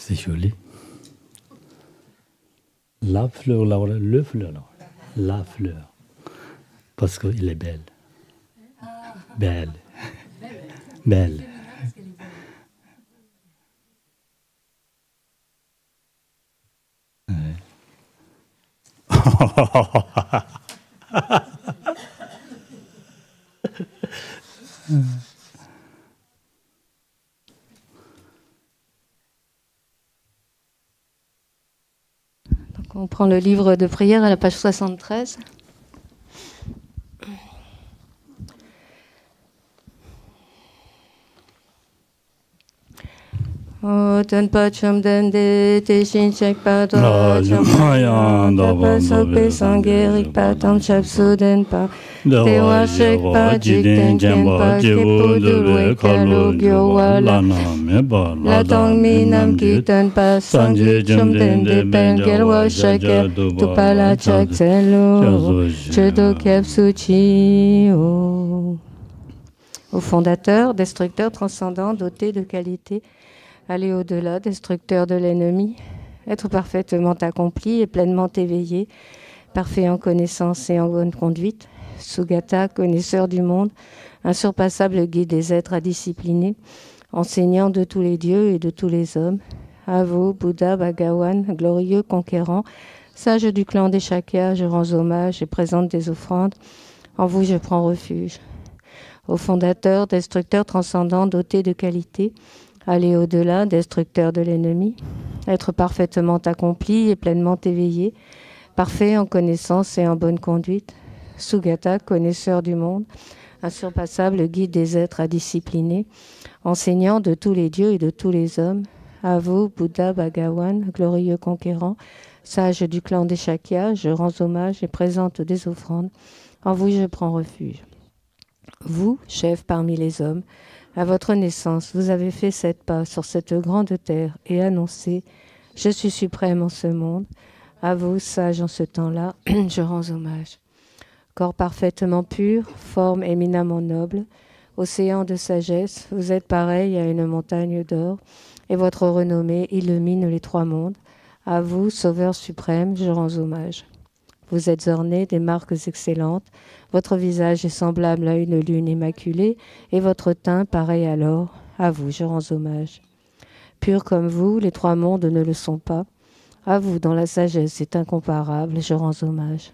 C'est joli. La fleur, là, le fleur, là. La fleur. Parce qu'il est belle. Belle. Belle. Ouais. Donc on prend le livre de prière à la page 73. Ten pacham dende te shin chek pato chamayan da paso pe sangerik patam chapsu den pa te wa shek pa jik ten chen pa ke pudulwe kalu gyo wala la tong mi nam ki ten pa sanje chum dende pen gel wa shek tu pala chak tselo chedo kepsu chi au fondateur, destructeur transcendant, doté de qualités, aller au-delà, destructeur de l'ennemi, être parfaitement accompli et pleinement éveillé, parfait en connaissance et en bonne conduite, Sugata, connaisseur du monde, insurpassable guide des êtres à discipliner, enseignant de tous les dieux et de tous les hommes, à vous, Bouddha, Bhagawan, glorieux conquérant, sage du clan des Shakyas, je rends hommage et présente des offrandes, en vous je prends refuge. Au fondateur, destructeur transcendant, doté de qualités, aller au-delà, destructeur de l'ennemi, être parfaitement accompli et pleinement éveillé, parfait en connaissance et en bonne conduite, Sugata, connaisseur du monde, insurpassable guide des êtres à discipliner, enseignant de tous les dieux et de tous les hommes, à vous, Bouddha, Bhagawan, glorieux conquérant, sage du clan des Shakyas, je rends hommage et présente des offrandes, en vous je prends refuge. Vous, chef parmi les hommes, à votre naissance, vous avez fait 7 pas sur cette grande terre et annoncé « Je suis suprême en ce monde ». À vous, sage en ce temps-là, je rends hommage. Corps parfaitement pur, forme éminemment noble, océan de sagesse, vous êtes pareil à une montagne d'or et votre renommée illumine les 3 mondes. À vous, sauveur suprême, je rends hommage. Vous êtes orné des marques excellentes, votre visage est semblable à une lune immaculée et votre teint pareil à l'or. À vous, je rends hommage. Pur comme vous, les 3 mondes ne le sont pas. À vous, dont la sagesse est incomparable, je rends hommage.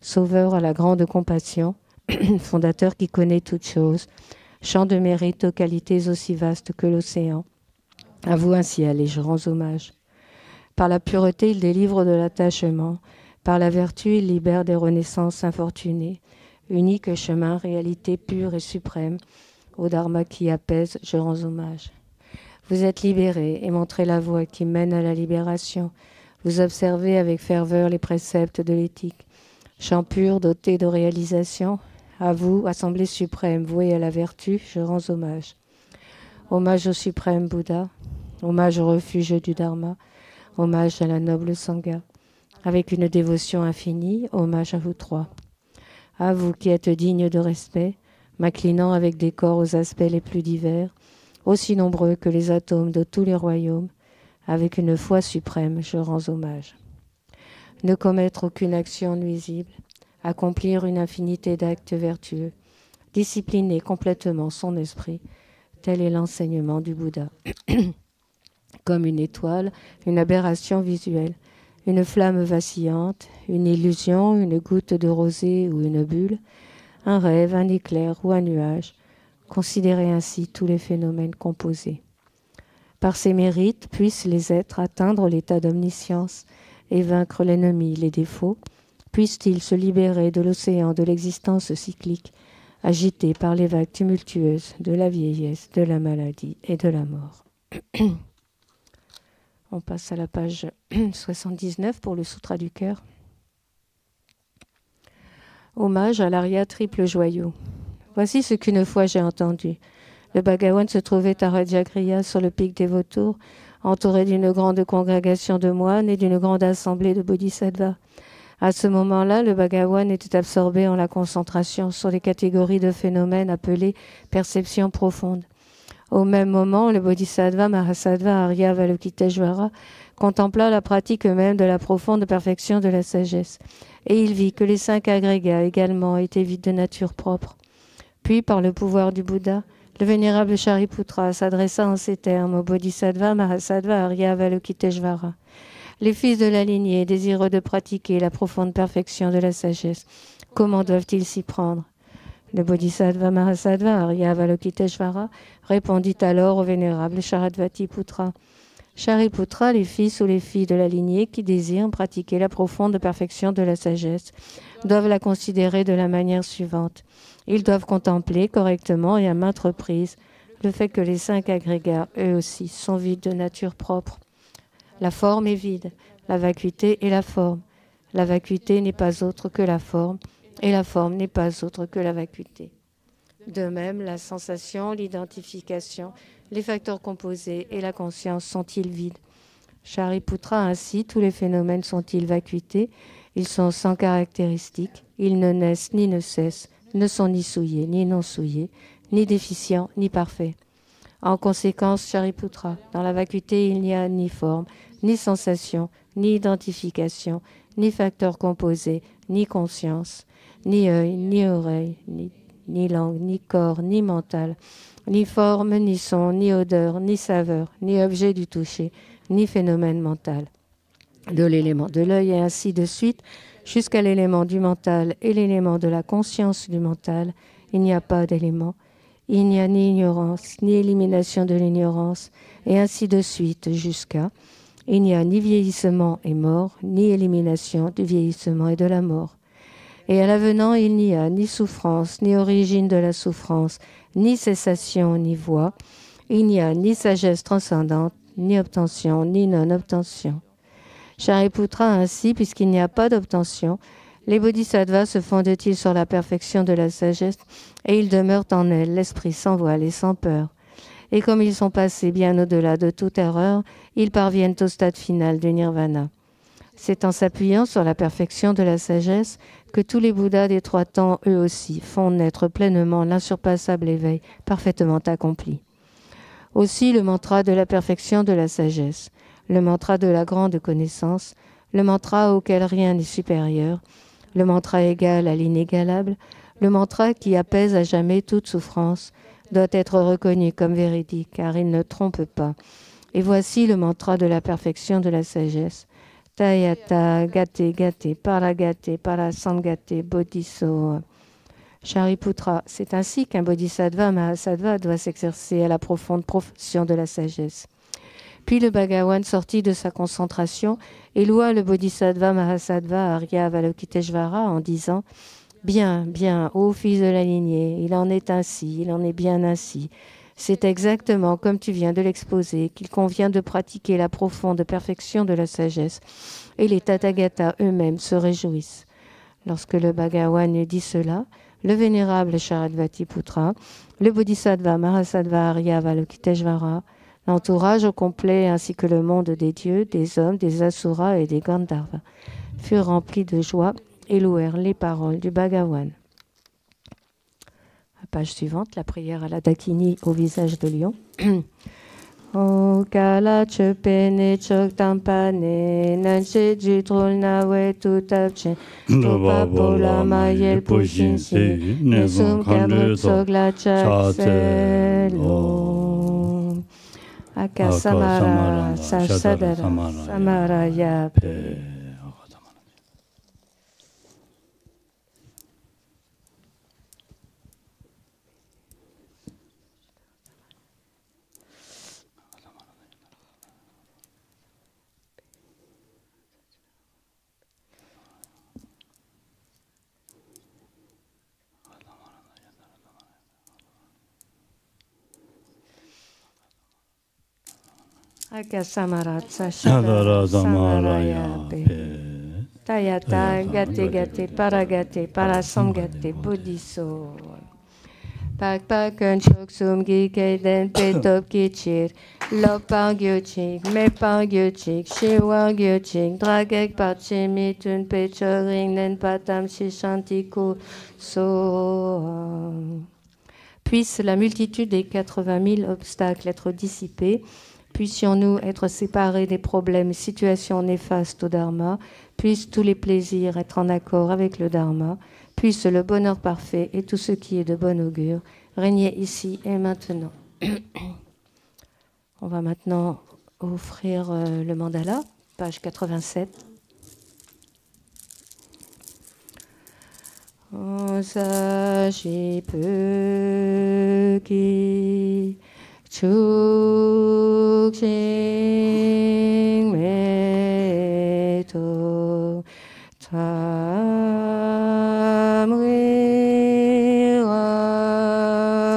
Sauveur à la grande compassion, fondateur qui connaît toutes choses, champ de mérite aux qualités aussi vastes que l'océan. À vous ainsi allez, je rends hommage. Par la pureté, il délivre de l'attachement. Par la vertu, il libère des renaissances infortunées. Unique chemin, réalité pure et suprême. Au Dharma qui apaise, je rends hommage. Vous êtes libérés et montrez la voie qui mène à la libération. Vous observez avec ferveur les préceptes de l'éthique. Champ pur, doté de réalisation. À vous, Assemblée suprême, vouée à la vertu, je rends hommage. Hommage au suprême Bouddha. Hommage au refuge du Dharma. Hommage à la noble Sangha. Avec une dévotion infinie, hommage à vous 3. À vous qui êtes dignes de respect, m'inclinant avec décor aux aspects les plus divers, aussi nombreux que les atomes de tous les royaumes, avec une foi suprême, je rends hommage. Ne commettre aucune action nuisible, accomplir une infinité d'actes vertueux, discipliner complètement son esprit, tel est l'enseignement du Bouddha. Comme une étoile, une aberration visuelle, une flamme vacillante, une illusion, une goutte de rosée ou une bulle, un rêve, un éclair ou un nuage, considérez ainsi tous les phénomènes composés. Par ces mérites, puissent les êtres atteindre l'état d'omniscience et vaincre l'ennemi, les défauts, puissent-ils se libérer de l'océan de l'existence cyclique, agité par les vagues tumultueuses de la vieillesse, de la maladie et de la mort. On passe à la page 79 pour le Sutra du cœur. Hommage à l'Arya triple joyau. Voici ce qu'une fois j'ai entendu. Le Bhagawan se trouvait à Rajagriha sur le pic des vautours, entouré d'une grande congrégation de moines et d'une grande assemblée de bodhisattvas. À ce moment-là, le Bhagawan était absorbé en la concentration sur les catégories de phénomènes appelées perceptions profondes. Au même moment, le Bodhisattva Mahasattva Arya Avalokiteshvara contempla la pratique même de la profonde perfection de la sagesse. Et il vit que les 5 agrégats également étaient vides de nature propre. Puis, par le pouvoir du Bouddha, le vénérable Shariputra s'adressa en ces termes au Bodhisattva Mahasattva Arya Avalokiteshvara. Les fils de la lignée, désireux de pratiquer la profonde perfection de la sagesse, comment doivent-ils s'y prendre? Le Bodhisattva Mahasattva Arya Avalokiteshvara répondit alors au vénérable Sharadvatiputra. Shariputra, les fils ou les filles de la lignée qui désirent pratiquer la profonde perfection de la sagesse doivent la considérer de la manière suivante. Ils doivent contempler correctement et à maintes reprises le fait que les 5 agrégats, eux aussi, sont vides de nature propre. La forme est vide, la vacuité est la forme. La vacuité n'est pas autre que la forme, et la forme n'est pas autre que la vacuité. De même, la sensation, l'identification, les facteurs composés et la conscience sont-ils vides? Shariputra, ainsi, tous les phénomènes sont-ils vacuités? Ils sont sans caractéristiques, ils ne naissent ni ne cessent, ne sont ni souillés, ni non souillés, ni déficients, ni parfaits. En conséquence, Shariputra, dans la vacuité, il n'y a ni forme, ni sensation, ni identification, ni facteurs composés, ni conscience, ni œil, ni oreille, ni langue, ni corps, ni mental, ni forme, ni son, ni odeur, ni saveur, ni objet du toucher, ni phénomène mental. De l'élément de l'œil et ainsi de suite, jusqu'à l'élément du mental et l'élément de la conscience du mental, il n'y a pas d'élément. Il n'y a ni ignorance, ni élimination de l'ignorance, et ainsi de suite jusqu'à. Il n'y a ni vieillissement et mort, ni élimination du vieillissement et de la mort. Et à l'avenant, il n'y a ni souffrance, ni origine de la souffrance, ni cessation, ni voie. Il n'y a ni sagesse transcendante, ni obtention, ni non-obtention. Shariputra, ainsi, puisqu'il n'y a pas d'obtention, les bodhisattvas se fondent-ils sur la perfection de la sagesse et ils demeurent en elle, l'esprit sans voile et sans peur. Et comme ils sont passés bien au-delà de toute erreur, ils parviennent au stade final du nirvana. C'est en s'appuyant sur la perfection de la sagesse que tous les Bouddhas des 3 temps, eux aussi, font naître pleinement l'insurpassable éveil parfaitement accompli. Aussi le mantra de la perfection de la sagesse, le mantra de la grande connaissance, le mantra auquel rien n'est supérieur, le mantra égal à l'inégalable, le mantra qui apaise à jamais toute souffrance, doit être reconnu comme véridique, car il ne trompe pas. Et voici le mantra de la perfection de la sagesse. Tayata gate gate para samgate bodhiso. Shariputra, c'est ainsi qu'un bodhisattva mahasattva doit s'exercer à la profonde profession de la sagesse. Puis le Bhagawan sortit de sa concentration et loua le bodhisattva mahasattva Arya Avalokiteshvara en disant « Bien, bien, ô fils de la lignée, il en est ainsi, il en est bien ainsi. C'est exactement comme tu viens de l'exposer qu'il convient de pratiquer la profonde perfection de la sagesse. » Et les Tathagatas eux-mêmes se réjouissent. Lorsque le Bhagawan eut dit cela, le vénérable Sharadvatiputra, le bodhisattva Mahasattva Arya Avalokiteshvara, l'entourage au complet ainsi que le monde des dieux, des hommes, des asuras et des gandharvas furent remplis de joie et louèrent les paroles du Bhagawan. La page suivante, la prière à la Dakini au visage de lion. O kala chepene chok tampane nanche jitrol nawe tutapche topa pola mayel pushinsi nesum kamrut sogla chakselo akasamara sasadara samaraya pe. Akasamaratsa Shadara Samaraya Pe Tayata Gate Gate Paragate Parasamgate Bodhiso Pak Pakun Choksum Gikeden Petop Kichir Lopang Gyochik Mepang Gyochik Shiwang Gyochik Dragek Parchimitun Pechoring Nen Patam Shishantiku So. Puisse la multitude des 80 000 obstacles être dissipés. Puissions-nous être séparés des problèmes et situations néfastes au Dharma. Puissent tous les plaisirs être en accord avec le Dharma. Puisse le bonheur parfait et tout ce qui est de bon augure régner ici et maintenant. On va maintenant offrir le mandala, page 87. Osashi Puki Chukshin Meto Tamri Rabli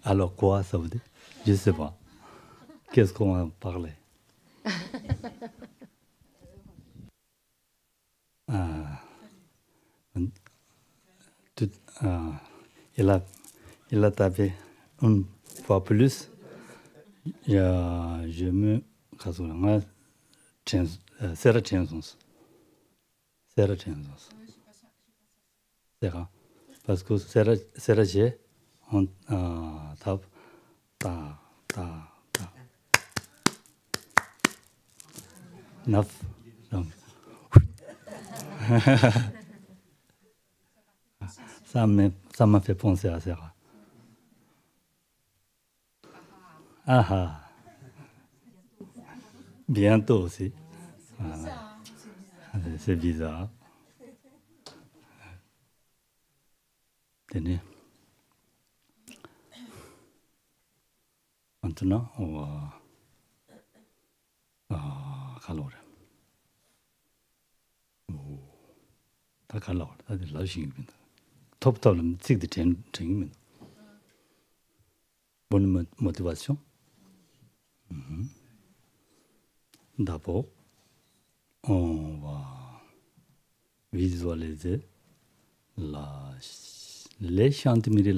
Alors quoi ça veut dire? Je ne sais pas. Qu'est-ce qu'on va parler? Il a tapé une fois plus. Je me Serra Chansons. Parce que Serra J, on tape ta. 9. Ça m'a fait penser à Serra. Ah. Bientôt aussi. C'est bizarre. Tenez. Maintenant, on va calore. Ta calore, ta de la ching. Top c'est de ching. Bonne motivation. D'abord, on va visualiser les chantemiri,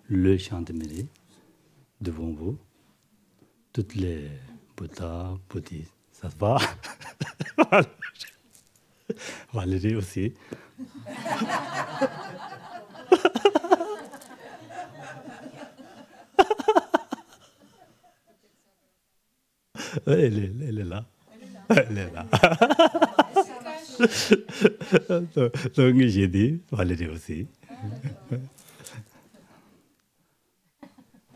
le chantemiri devant vous, toutes les Bouddhas, bouddhistes, ça se va. Valérie aussi. Elle est là. Elle est là. Donc j'ai dit, Valérie aussi.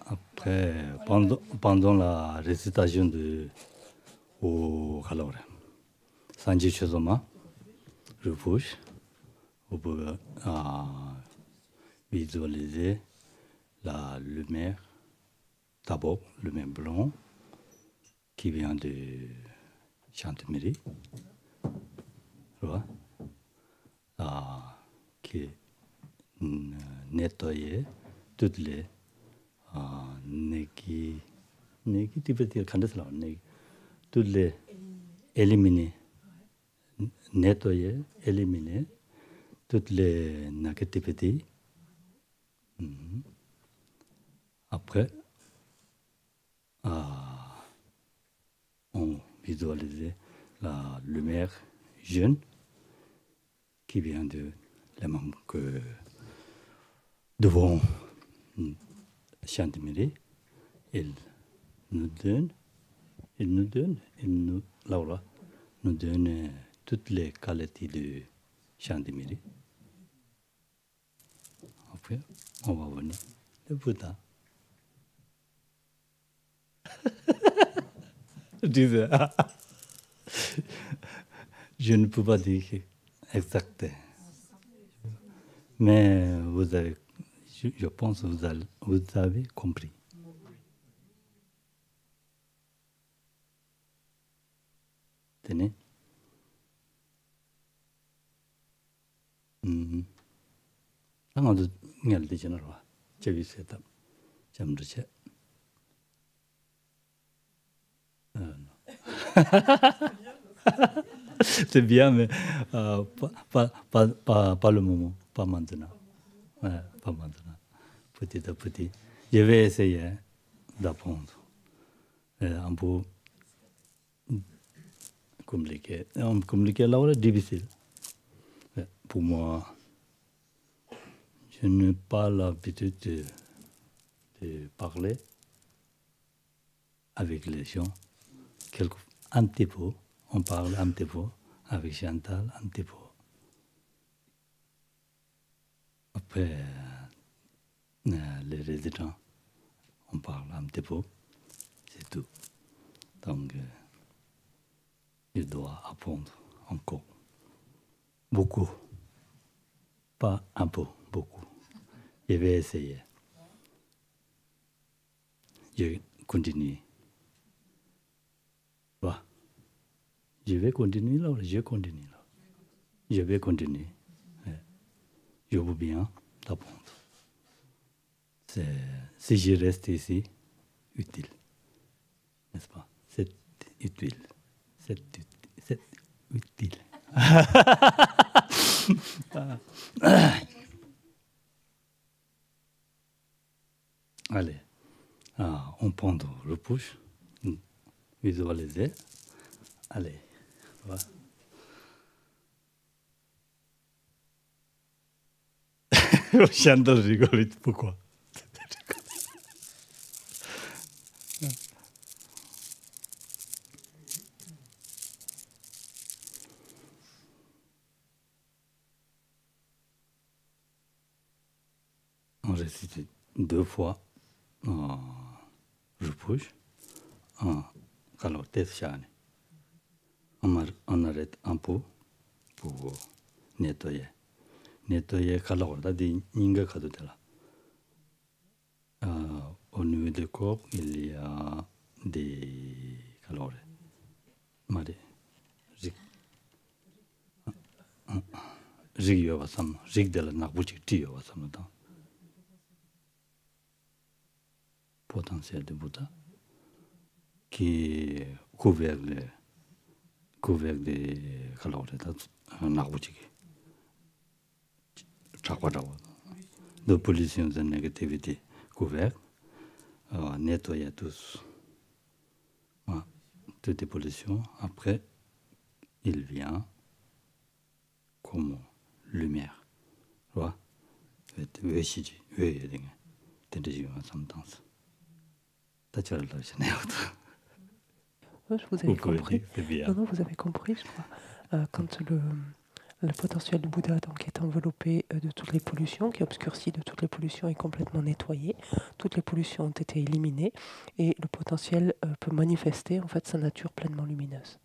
Après, pendant la récitation alors, Sanji Chosoma, je bouge, vous pouvez visualiser la lumière, d'abord lumière blanc qui vient de Chantemiri, qui nettoyait toutes les toutes les éliminer, nettoyer, éliminer toutes les négativités. Après, on visualisait la lumière jaune qui vient de la main que devant Chantemiri. Il nous donne, Laura nous donne toutes les qualités de Chantemiri. Après, on va venir le Bouddha. Je ne peux pas dire exact. Mais vous avez, je pense que vous avez compris. Tenez. 상어도 nger 되잖아. 재밌었다. 잠들지. C'est bien, mais pas le moment, pas maintenant. Ouais, pas maintenant. Petit à petit. Je vais essayer d'apprendre. Un peu compliqué. Compliqué là, difficile. Pour moi, je n'ai pas l'habitude de parler avec les gens. Un petit peu, on parle un petit peu avec Chantal, un petit peu. Après, les résidents, on parle un petit peu, c'est tout. Donc, je dois apprendre encore. Beaucoup. Pas un peu, beaucoup. Je vais essayer. Je continue. Voilà. Je vais continuer là, je continue là. Je vais continuer. Je veux bien d'apprendre. Si je reste ici, utile. N'est-ce pas? C'est utile. C'est utile. Allez, on prend le push, visualiser. Allez, voilà. Chantal rigole, pourquoi? On récite 2 fois, je push, alors tête chane. On arrête un peu pour nettoyer. Nettoyer, alors là, au niveau du corps, il y a des calories. Rig yovasam, rig de la nakbuchik ti yovasam dans. Potentiel de Bouddha qui est couvert de calories, nakbuchik. De pollution de négativité couvert, nettoyer tous. Voilà. Toutes les pollutions. Après, il vient comme lumière. Voilà. 왜 시지? 왜 해야 되냐? 대대지가 삼당스. 다쳐를 다시네요. Vous avez compris. Non, vous avez compris, je crois. quand le potentiel de Bouddha donc, est enveloppé de toutes les pollutions, qui est obscurci de toutes les pollutions et complètement nettoyé. Toutes les pollutions ont été éliminées et le potentiel peut manifester en fait sa nature pleinement lumineuse.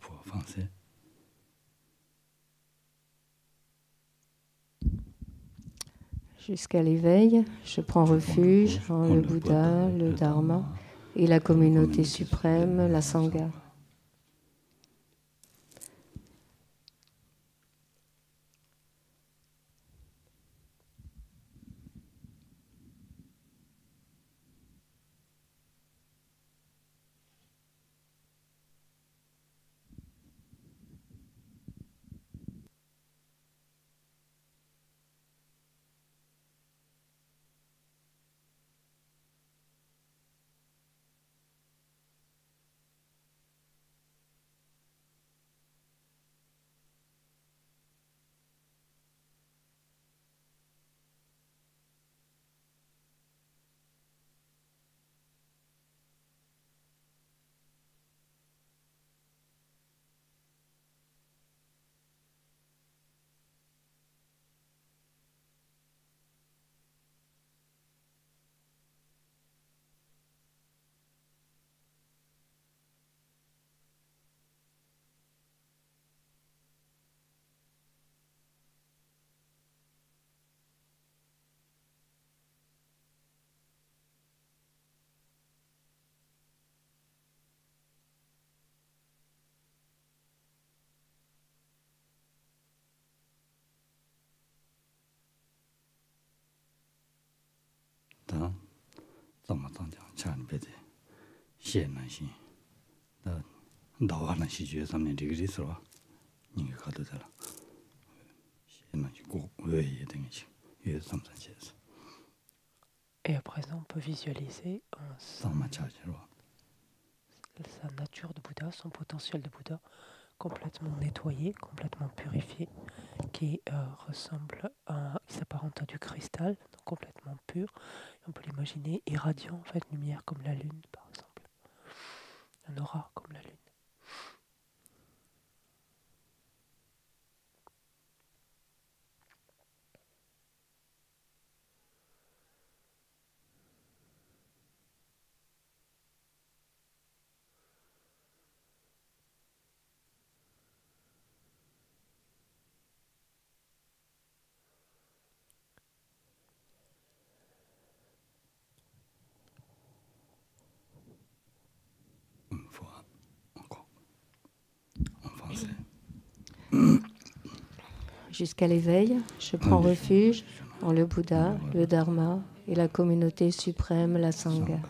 Pour avancer. Jusqu'à l'éveil, je prends refuge en le Bouddha, le Dharma et la communauté suprême, la Sangha. Et à présent, on peut visualiser sa nature de Bouddha, son potentiel de Bouddha, complètement nettoyé, complètement purifié, qui s'apparente à du cristal, donc complètement pur. Et on peut l'imaginer irradiant, en fait, lumière comme la lune, par exemple. Un aura comme la lune. Jusqu'à l'éveil, je prends refuge en le Bouddha, le Dharma et la communauté suprême, la Sangha.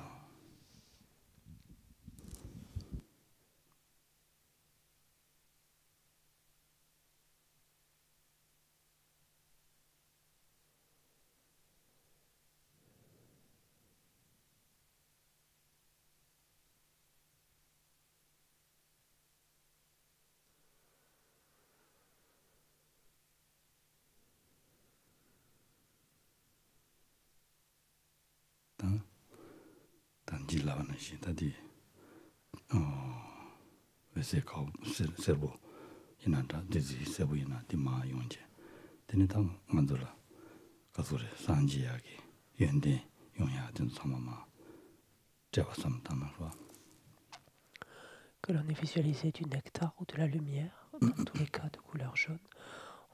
Que l'on ait visualisé du nectar ou de la lumière, dans tous les cas de couleur jaune,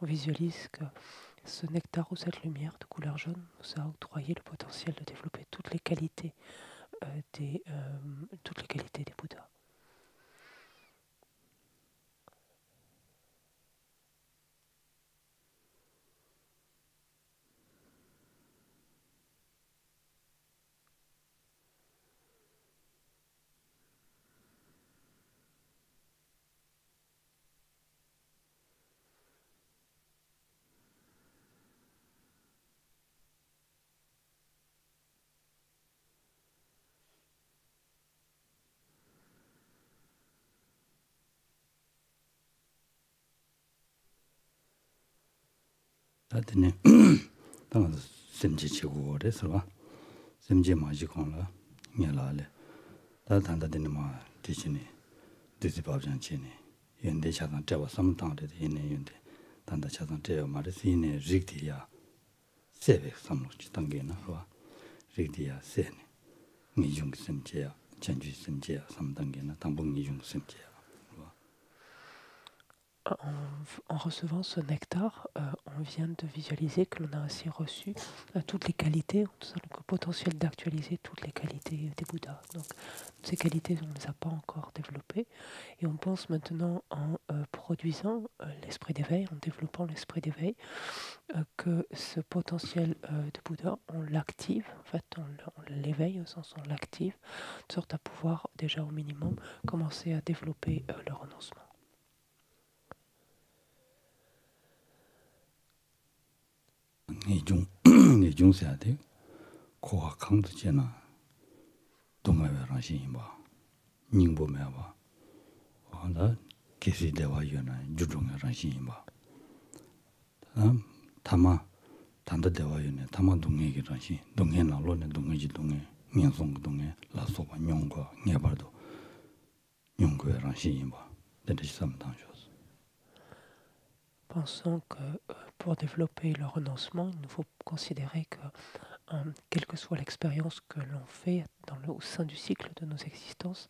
on visualise que ce nectar ou cette lumière de couleur jaune nous a octroyé le potentiel de développer toutes les qualités des Bouddhas. 다더니 당은 셈지 치고 그래서 셈지 마지 건라 녀라래 다 단다더니 뭐 대신에 되지 밥장치네 연대 차단 잡아 삼당데 있네 연대 단다 차단 되어 말해서 이네 릭디야 세백 삼로치 단계나 봐 릭디야 세네 니중 셈지야 전주 셈지야 삼단계나 당봉 니중 셈지야 En recevant ce nectar, on vient de visualiser que l'on a ainsi reçu toutes les qualités, le potentiel d'actualiser toutes les qualités des Bouddhas. Donc, ces qualités, on ne les a pas encore développées. Et on pense maintenant en produisant l'esprit d'éveil, en développant l'esprit d'éveil, que ce potentiel de Bouddha, on l'active, en fait, on l'éveille au sens où on l'active, de sorte à pouvoir déjà au minimum commencer à développer le renoncement. 이중 해야 돼. 코가 강도잖아. 동아회랑 신이봐. 닝보면 봐. 나 계시 대화연아 주종회랑 신이봐. 타마 단도 대화연아 타마 동해기랑 신. 동해 나로네 동해지 동해. 명송 동해 라소바 뇽과 녀바도 뇽고회랑 신이봐. 내가 삼당줬어. Pensons que pour développer le renoncement, il faut considérer que, quelle que soit l'expérience que l'on fait au sein du cycle de nos existences,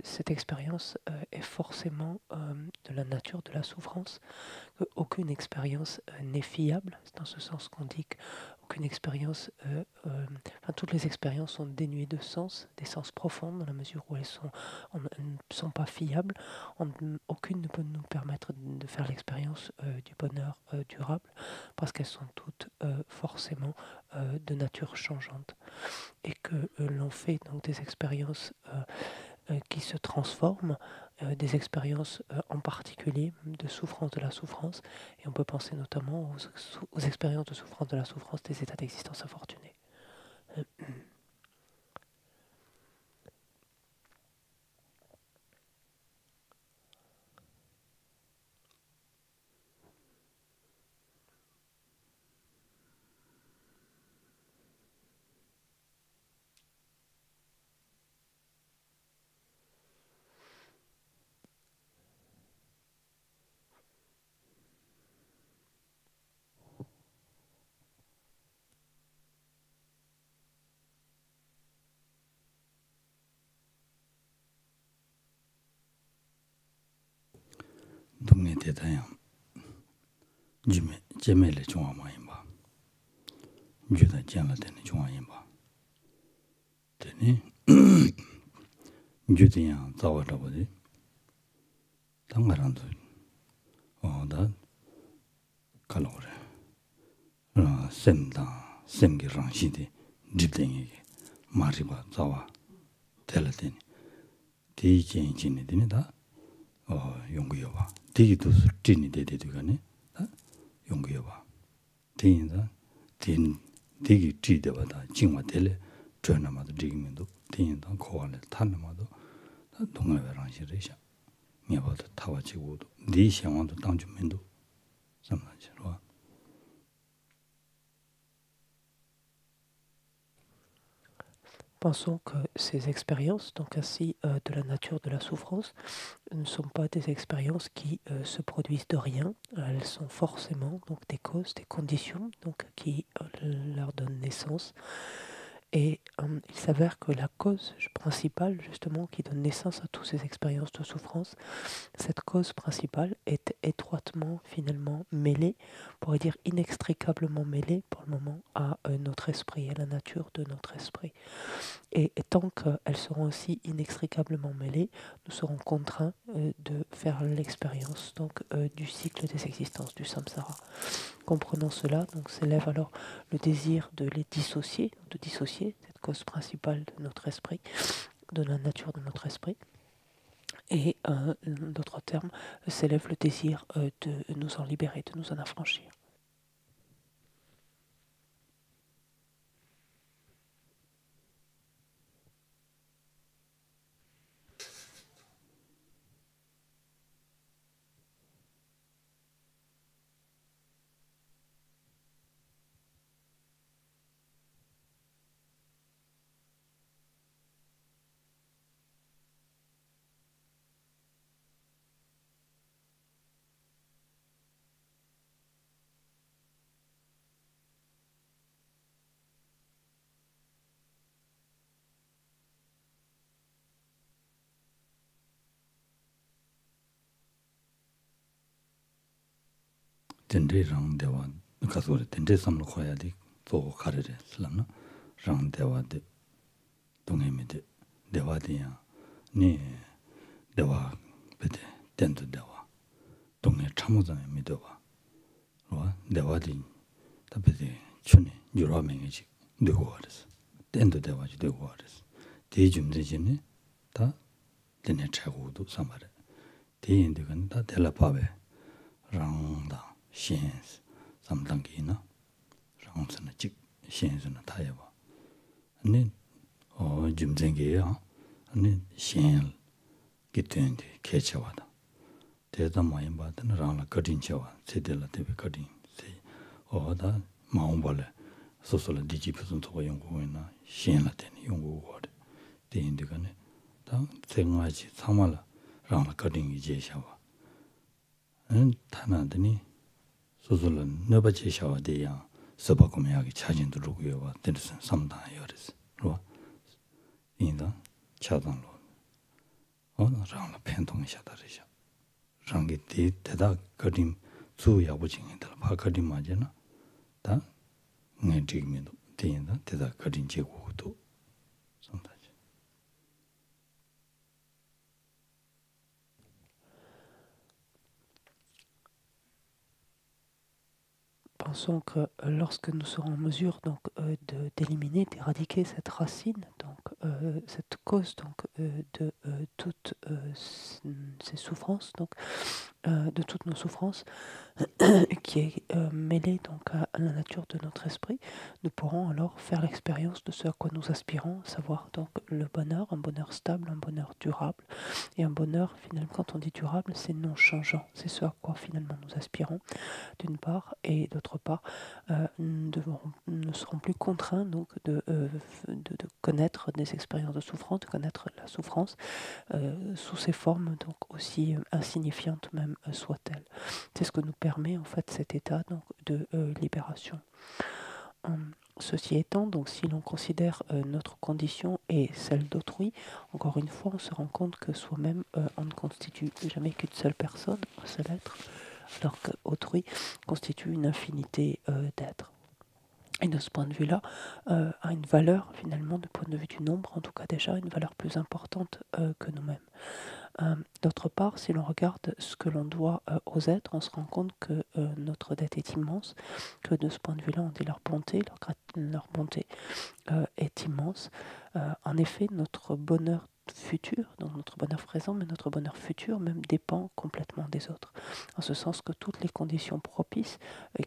cette expérience est forcément de la nature de la souffrance. Aucune expérience n'est fiable, c'est dans ce sens qu'on dit qu'aucune expérience, toutes les expériences sont dénuées de sens, des sens profonds, dans la mesure où elles ne sont pas fiables. Aucune ne peut nous permettre de faire l'expérience du bonheur durable, parce qu'elles sont toutes forcément de nature changeante. Et que l'on fait donc des expériences qui se transforment, des expériences en particulier de souffrance de la souffrance, et on peut penser notamment aux expériences de souffrance de la souffrance des états d'existence infortunés. 동네 대다양 제메레 중앙마인바 주다 janla되는 중앙인바 되니 주디야 자와라버지 당가란도 다 칼로레 셈다 셈기랑시디 집댕이 마리바 자와 텔라데니 디진진이 되니다 용구여봐 디기도 수진이 되되가네 용구여봐 디인다 디기 찌대바다 징와텔레 전화마도 디기면도 디인다 고안에 탄나마도 동아베랑시레샤 녀바도 타와지고도 네 상황도 당주면도 삼나지로 Pensons que ces expériences, donc ainsi de la nature de la souffrance, ne sont pas des expériences qui se produisent de rien. Elles sont forcément donc des causes, des conditions donc, qui leur donnent naissance. Et il s'avère que la cause principale, justement, qui donne naissance à toutes ces expériences de souffrance, cette cause principale est étroitement, finalement, mêlée, on pourrait dire inextricablement mêlée pour le moment à notre esprit, à la nature de notre esprit. Et tant qu'elles seront aussi inextricablement mêlées, nous serons contraints de faire l'expérience donc du cycle des existences, du samsara. Comprenant cela, donc s'élève alors le désir de les dissocier, de dissocier cette cause principale de notre esprit, de la nature de notre esprit. Et d'autres termes, s'élève le désir de nous en libérer, de nous en affranchir. dendri rang dewa kasore dendri samlo khoya di to karere slam rang dewa de dongemi de dewa de ya ni dewa bede dendu dewa 동네 참모장에 믿어봐. 내가 된 답변이 춘이 유라명이지 되고 그랬어. 땐도 대화지 되고 그랬어. 대중들이네 다 되네 차고도 삼아래. 대인들은 다 텔레파베 랑다 신스 삼단기나 랑스는 직 신스는 다 해봐. 아니 짐쟁이야. 아니 신 기텐데 개체와다. 대다 많이 받는 라나 거딘체와 세들라 대비 거딘 세 어다 마음벌레 소소라 디지프선 또 연구하나 신라 되는 연구거든 대인들간에 다 생활지 상말라 라나 거딘 이제 샤와 은 타나더니 소소라 너바 제샤와 대야 서바고메하게 차진 들고요 와 되는 삼다요 그래서 로 인다 차단로 라나 팬통이 샤다르샤 rangi ti teda kadim su yabu chingi tala pa kadim majana ta ngay tigmi do tiyin da teda kadim che gu do santaji. Pensons que lorsque nous serons en mesure donc d'éliminer, d'éradiquer cette racine, donc cette cause donc de toutes ces souffrances, donc de toutes nos souffrances, qui est mêlée donc à la nature de notre esprit, nous pourrons alors faire l'expérience de ce à quoi nous aspirons, savoir donc le bonheur, un bonheur stable, un bonheur durable, et un bonheur finalement quand on dit durable, c'est non changeant, c'est ce à quoi finalement nous aspirons d'une part, et d'autre part, nous ne serons plus contraints donc de connaître des expériences de souffrance, de connaître la souffrance sous ses formes donc aussi insignifiantes même soient-elles. C'est ce que nous permet en fait cet état donc de libération. Ceci étant, donc si l'on considère notre condition et celle d'autrui, encore une fois, on se rend compte que soi-même, on ne constitue jamais qu'une seule personne, un seul être, alors qu'autrui constitue une infinité d'êtres. Et de ce point de vue-là, a une valeur, finalement, du point de vue du nombre, en tout cas déjà, une valeur plus importante que nous-mêmes. D'autre part, si l'on regarde ce que l'on doit aux êtres, on se rend compte que notre dette est immense, que de ce point de vue-là, on dit leur bonté, leur bonté est immense. En effet, notre bonheur futur, donc notre bonheur présent, mais notre bonheur futur même dépend complètement des autres. En ce sens que toutes les conditions propices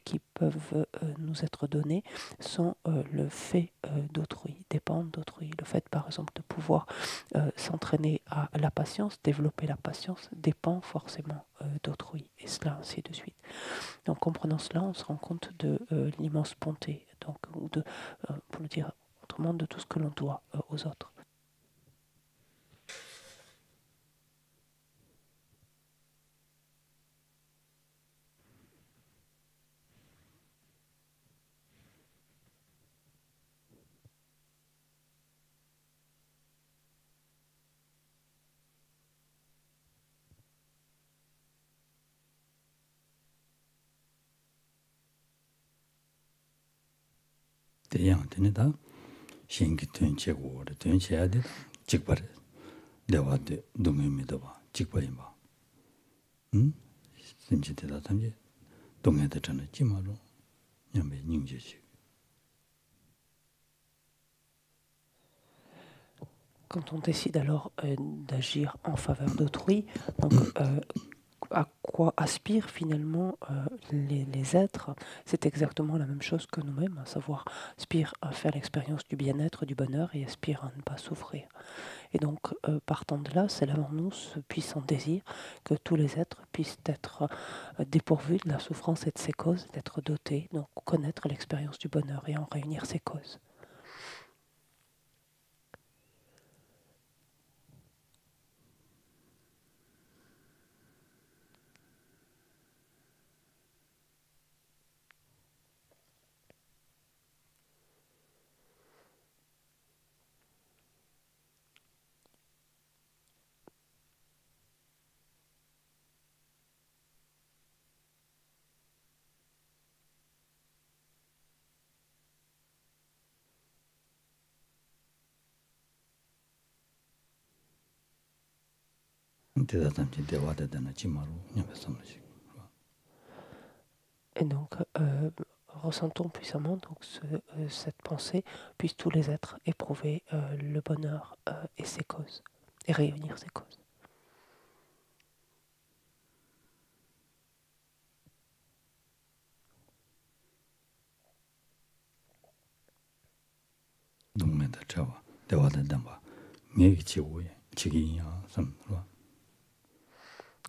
qui peuvent nous être données sont le fait d'autrui, dépendent d'autrui. Le fait par exemple de pouvoir s'entraîner à la patience, développer la patience, dépend forcément d'autrui, et cela ainsi de suite. Donc en comprenant cela, on se rend compte de l'immense bonté, donc, ou de, pour le dire autrement, de tout ce que l'on doit aux autres. 대양 되니다 신기 된 제고를 된 해야 돼. 직발에 내가 동에 믿어봐. 직발이 봐. 응? 심지되다 담지 동에 되잖아. 지마로 냠에 닝제지. Quand on décide alors d'agir en faveur d'autrui, donc à quoi aspirent finalement les êtres, c'est exactement la même chose que nous-mêmes, à savoir aspirent à faire l'expérience du bien-être, du bonheur et aspirent à ne pas souffrir. Et donc, partant de là, c'est là en nous ce puissant désir que tous les êtres puissent être dépourvus de la souffrance et de ses causes, d'être dotés, donc connaître l'expérience du bonheur et en réunir ses causes. Et donc, ressentons puissamment donc cette pensée, puissent tous les êtres éprouver le bonheur et ses causes, et réunir ses causes.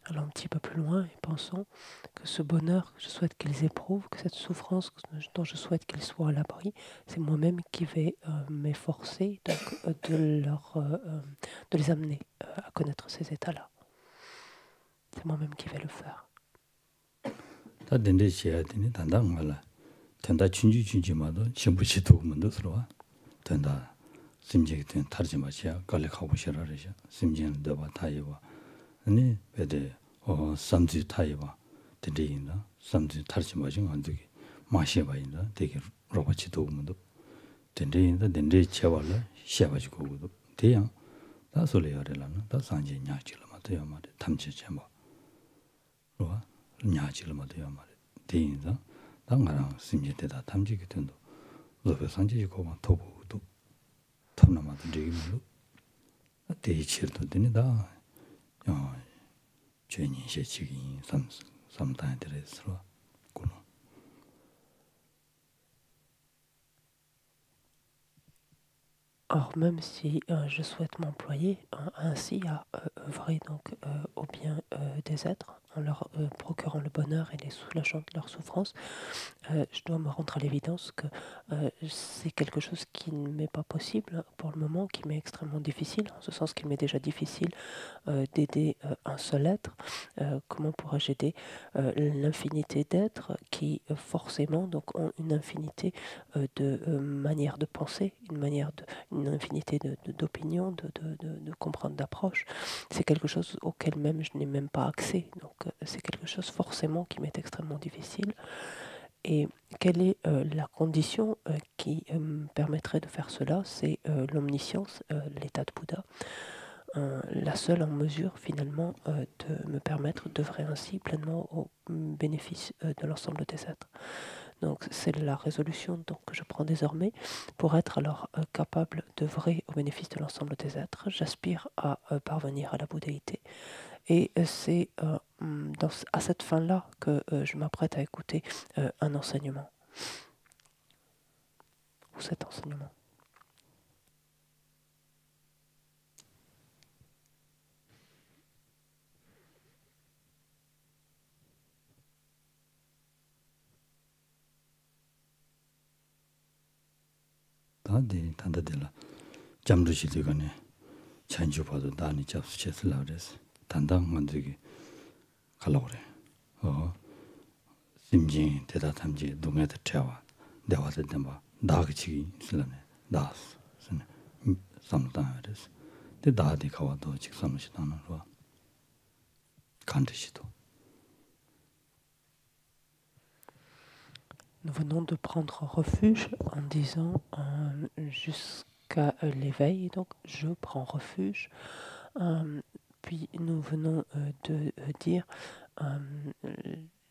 Alors un petit peu plus loin, et pensons que ce bonheur que je souhaite qu'ils éprouvent, que cette souffrance dont je souhaite qu'ils soient à l'abri, c'est moi-même qui vais m'efforcer de les amener à connaître ces états-là. C'est moi-même qui vais le faire. 아니 베데 삼지 타이바 데데인다 삼지 타르지 마진 안되게 마셔 봐인다 되게 로봇이 도움도 데데인다 데데 채발라 셔가지고 고도 대양 다 소리야래라는 다 산지 냐지를 맞아요 말에 탐지 제모 로와 냐지를 맞아요 말에 대인다 당가랑 심지대다 탐지게 된도 로베 산지 고만 도보도 탐나마도 되기로 대치도 되니다 죄인이 시치기 삼단에 들어서 고노 Or, même si je souhaite m'employer ainsi à œuvrer donc, au bien des êtres, en leur procurant le bonheur et les soulageant de leur souffrance, je dois me rendre à l'évidence que c'est quelque chose qui ne m'est pas possible pour le moment, qui m'est extrêmement difficile, en ce sens qu'il m'est déjà difficile d'aider un seul être. Comment pourrais-je aider l'infinité d'êtres qui forcément donc, ont une infinité de manières de penser, une infinité d'opinions, de comprendre, d'approches. C'est quelque chose auquel même je n'ai même pas accès. Donc c'est quelque chose forcément qui m'est extrêmement difficile. Et quelle est la condition qui me permettrait de faire cela? C'est l'omniscience, l'état de Bouddha. La seule en mesure finalement de me permettre d'œuvrer ainsi pleinement au bénéfice de l'ensemble des êtres. Donc c'est la résolution donc, que je prends désormais pour être alors capable d'œuvrer au bénéfice de l'ensemble des êtres. J'aspire à parvenir à la bouddhéité. Et c'est à cette fin-là que je m'apprête à écouter un enseignement. Ou cet enseignement. 단다들라 잠르시 되거네 찬주 봐도 다니 잡수 쳇을라 그래서 단당 만들기 가려고 그래 심지 대다 탐지 동에다 태와 내와서 된바 나그치기 있으려네 나스 삼다 그래서 데 나디 가와도 직삼시 나는 거 간듯이도 Nous venons de prendre refuge en disant jusqu'à l'éveil, donc je prends refuge. Puis nous venons de dire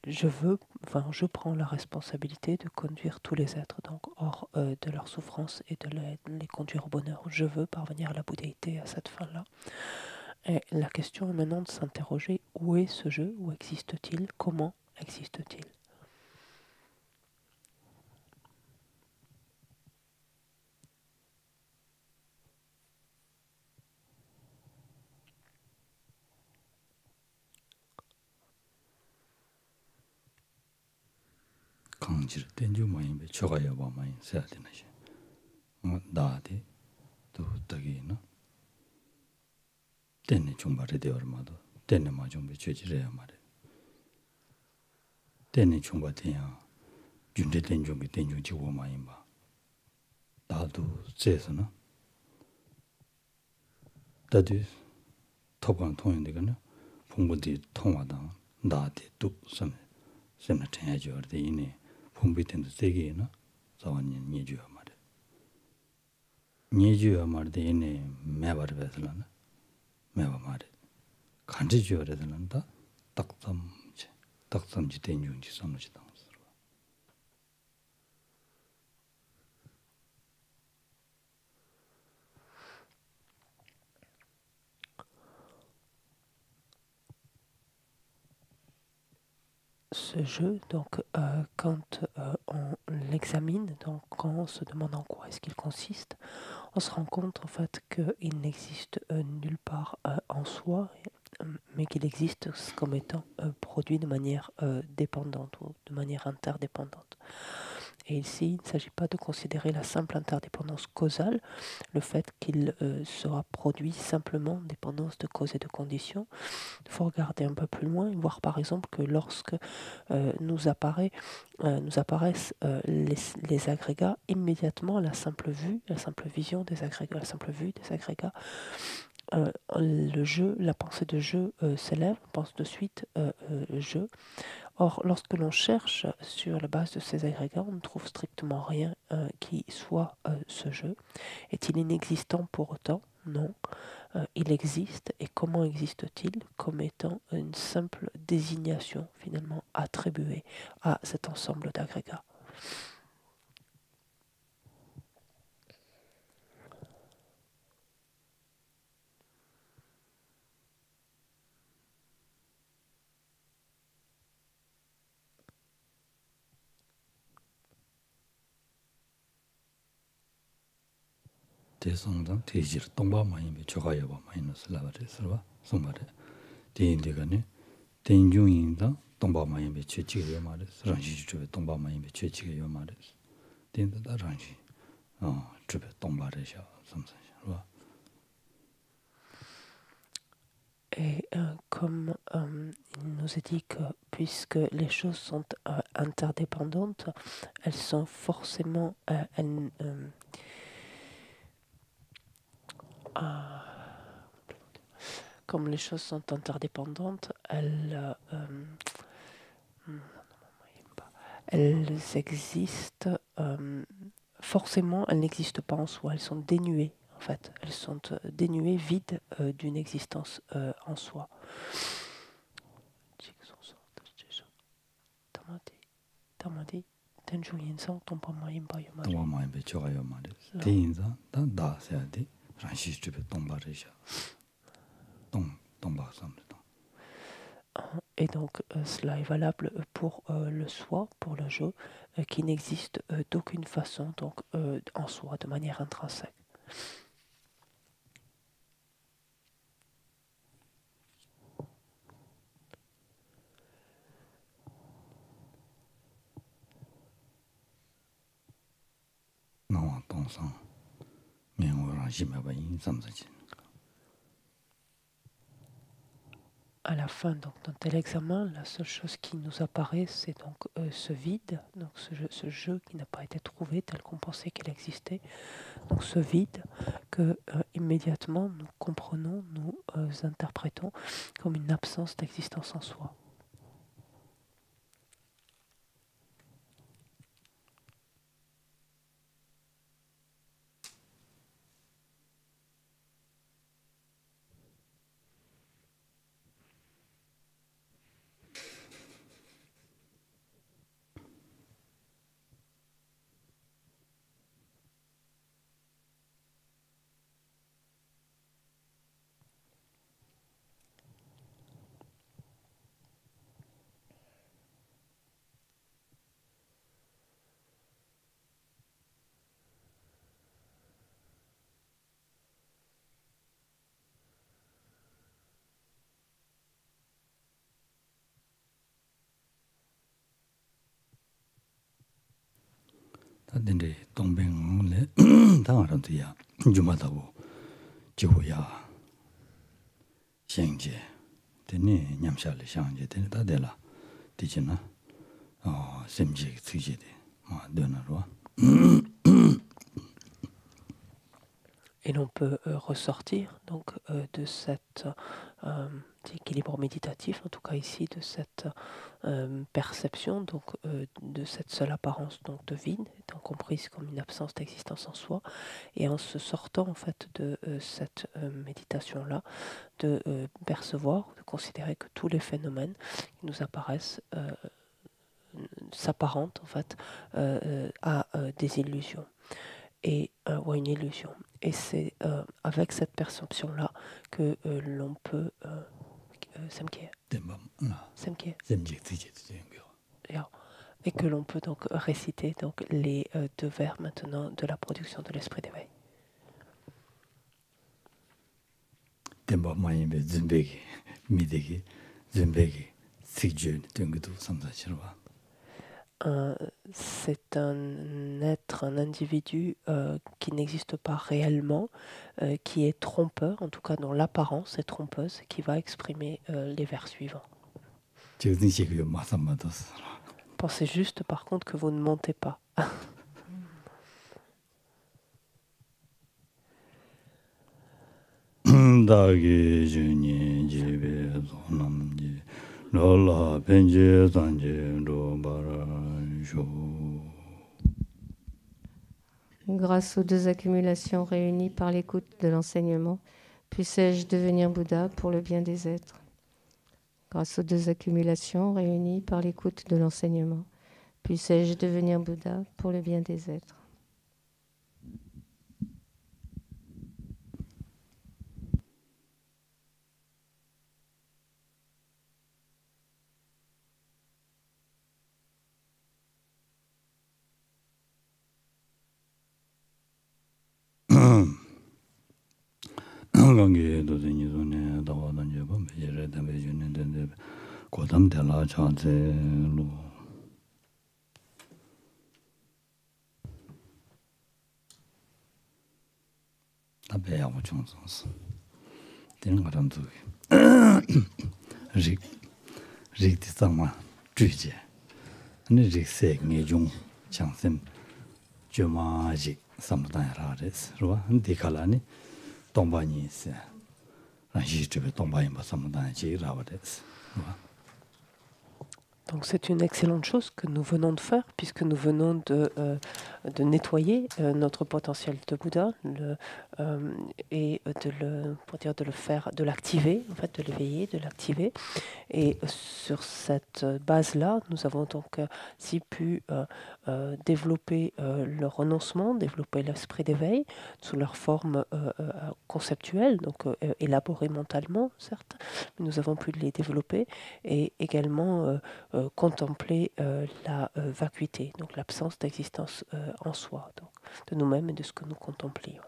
je prends la responsabilité de conduire tous les êtres donc hors de leur souffrance et de les conduire au bonheur. Je veux parvenir à la bouddhéité à cette fin-là. Et la question est maintenant de s'interroger où est ce jeu, où existe-t-il, comment existe-t-il? 강지를 땡주 마인베 초가야 봐 마인 써야 되나시 나디 또 딱이나 때네 중발에 되어마도 때네 마좀베 죄지래야 말해 때네 중발이야 준대 땡중이 땡중지 오 마인 봐 나도 째서나 다디 토반 통인데가나 풍부디 통화다 나디 뚝 섬 섬나 ten야죠 어디 이네 풍부iten도 세게나 자원이 니주야 말해 니주야 말데 이네 매바르베슬라나 매바 말해 간지 지어래는다 딱삼지 대중지 삼지 당스 Ce jeu, donc quand on l'examine, donc quand on se demande en quoi est-ce qu'il consiste, on se rend compte en fait qu'il n'existe nulle part en soi, mais qu'il existe comme étant produit de manière dépendante ou de manière interdépendante. Et ici, il ne s'agit pas de considérer la simple interdépendance causale, le fait qu'il sera produit simplement dépendance de cause et de conditions. Il faut regarder un peu plus loin et voir par exemple que lorsque nous apparaissent les agrégats, immédiatement la simple vision des agrégats, la simple vue des agrégats, le jeu, la pensée de jeu s'élève, on pense de suite jeu. Or, lorsque l'on cherche sur la base de ces agrégats, on ne trouve strictement rien qui soit ce jeu. Est-il inexistant pour autant? Non. Il existe, et comment existe-t-il? Comme étant une simple désignation finalement attribuée à cet ensemble d'agrégats. 대성당 대지를 동바마이메 조가여바 마이너스 라바레스와 송바레 대인데가네 대인중인다 동바마이메 최치게 요마레스 란시 주베 동바마이메 최치게 요마레스 대인다 란시 주베 동바레샤 삼산샤와. Et comme il nous est dit que puisque les choses sont interdépendantes, elles sont forcément comme les choses sont interdépendantes, elles existent, forcément elles n'existent pas en soi, elles sont dénuées en fait, elles sont dénuées, vides d'une existence en soi. Et donc cela est valable pour le soi, pour le jeu, qui n'existe d'aucune façon donc en soi, de manière intrinsèque. À la fin donc, d'un tel examen, la seule chose qui nous apparaît, c'est donc ce vide, donc ce jeu qui n'a pas été trouvé tel qu'on pensait qu'il existait, donc ce vide que immédiatement nous comprenons, nous interprétons comme une absence d'existence en soi. 근데 동뱅을래 당하는데야 주마다고 지고야 생제 되네 냠샬레 상제 되네 다데라 되지나 셈지 쓰지데 되나로. Et l'on peut ressortir donc de cet équilibre méditatif, en tout cas ici, de cette perception, donc de cette seule apparence donc de vide, étant comprise comme une absence d'existence en soi, et en se sortant en fait de cette méditation-là, de percevoir, de considérer que tous les phénomènes qui nous apparaissent s'apparentent en fait à des illusions ou à une illusion. Et c'est avec cette perception-là que l'on peut et que l'on peut donc réciter donc les deux vers maintenant de la production de l'esprit d'éveil. C'est un être, un individu qui n'existe pas réellement, qui est trompeur, en tout cas dont l'apparence est trompeuse, qui va exprimer les vers suivants. Pensez juste par contre que vous ne montez pas. Grâce aux deux accumulations réunies par l'écoute de l'enseignement, puissais-je devenir Bouddha pour le bien des êtres. Grâce aux deux accumulations réunies par l'écoute de l'enseignement, puissais-je devenir Bouddha pour le bien des êtres. Donc c'est une excellente chose que nous venons de faire, puisque nous venons de nettoyer notre potentiel de Bouddha et de le faire, de l'activer, en fait, de l'éveiller, de l'activer. Et sur cette base-là, nous avons donc pu développer le renoncement, développer l'esprit d'éveil sous leur forme conceptuelle, donc élaborée mentalement, certes, mais nous avons pu les développer et également contempler la vacuité, donc l'absence d'existence en soi, donc de nous-mêmes et de ce que nous contemplions.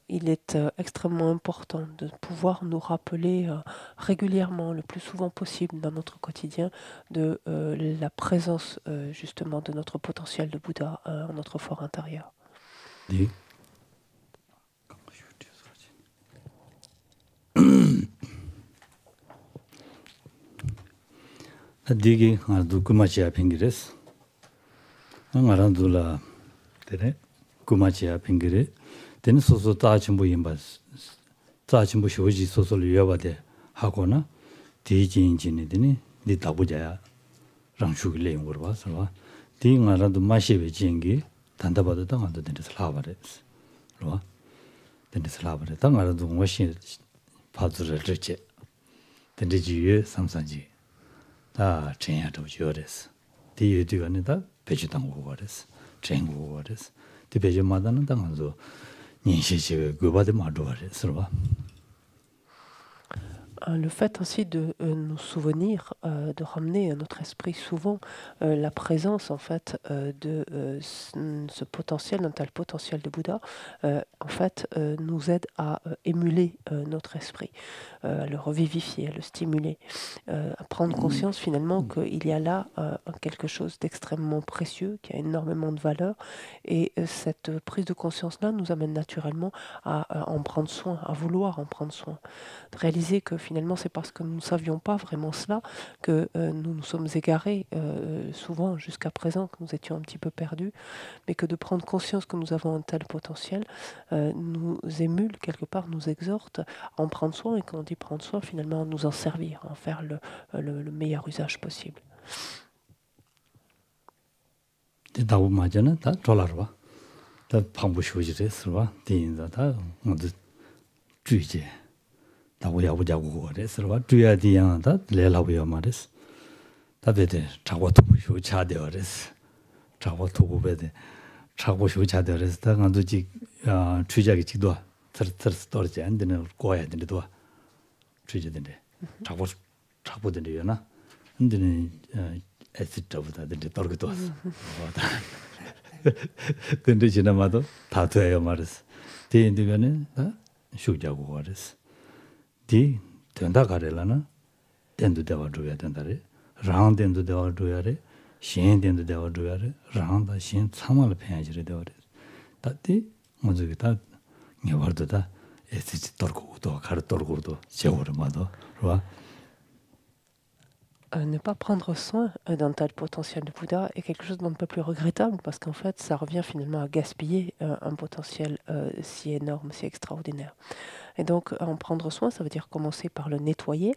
Il est extrêmement important de pouvoir nous rappeler régulièrement, le plus souvent possible dans notre quotidien, de la présence justement de notre potentiel de Bouddha en notre fort intérieur. Digi ngadu kumachia pingires. Ngarandula tere kumachia pingire. Ten soso taachimbu yimba taachimbu shoji soso luyabade hakona dijinjini dini di tabujaya rangshugi leyungurwa sarwa. Di ngarandu mashibe jingi dandabada da ngadu dini salabare. Sarwa. Dini salabare. Da ngarandu ngwashi padura riche. Dini jiyu samsanji. 다 전야도 줘res. 뒤에도 배주당 거res. 전고 거res. 뒤 배주마다는 당한서 인시시가 그바데 마도res. Le fait ainsi de nous souvenir, de ramener à notre esprit souvent la présence en fait de ce potentiel, un tel potentiel de Bouddha, en fait nous aide à émuler notre esprit, à le revivifier, à le stimuler, à prendre conscience finalement qu'il y a là quelque chose d'extrêmement précieux, qui a énormément de valeur, et cette prise de conscience-là nous amène naturellement à en prendre soin, à vouloir en prendre soin, de réaliser que finalement finalement c'est parce que nous ne savions pas vraiment cela que nous nous sommes égarés souvent jusqu'à présent, que nous étions un petit peu perdus, mais que de prendre conscience que nous avons un tel potentiel nous émule quelque part, nous exhorte à en prendre soin, et quand on dit prendre soin, finalement à nous en servir, à en faire le meilleur usage possible. 근데 지나마도 다 돼요 말이스. 대인들가는 다 쇼자고 말이스. 디 된다 가래라나 된도 대화 줘야 된다래. 랑 된도 대화 줘야래. 신 된도 대화 줘야래. 랑다 신 참을 배야지래 대화래. 다디 먼저 다 녀버도다 에스지 떨고도 가르 떨고도 제오르마도 와. Ne pas prendre soin d'un tel potentiel de Bouddha est quelque chose d'un peu plus regrettable, parce qu'en fait, ça revient finalement à gaspiller un potentiel si énorme, si extraordinaire. Et donc, en prendre soin, ça veut dire commencer par le nettoyer,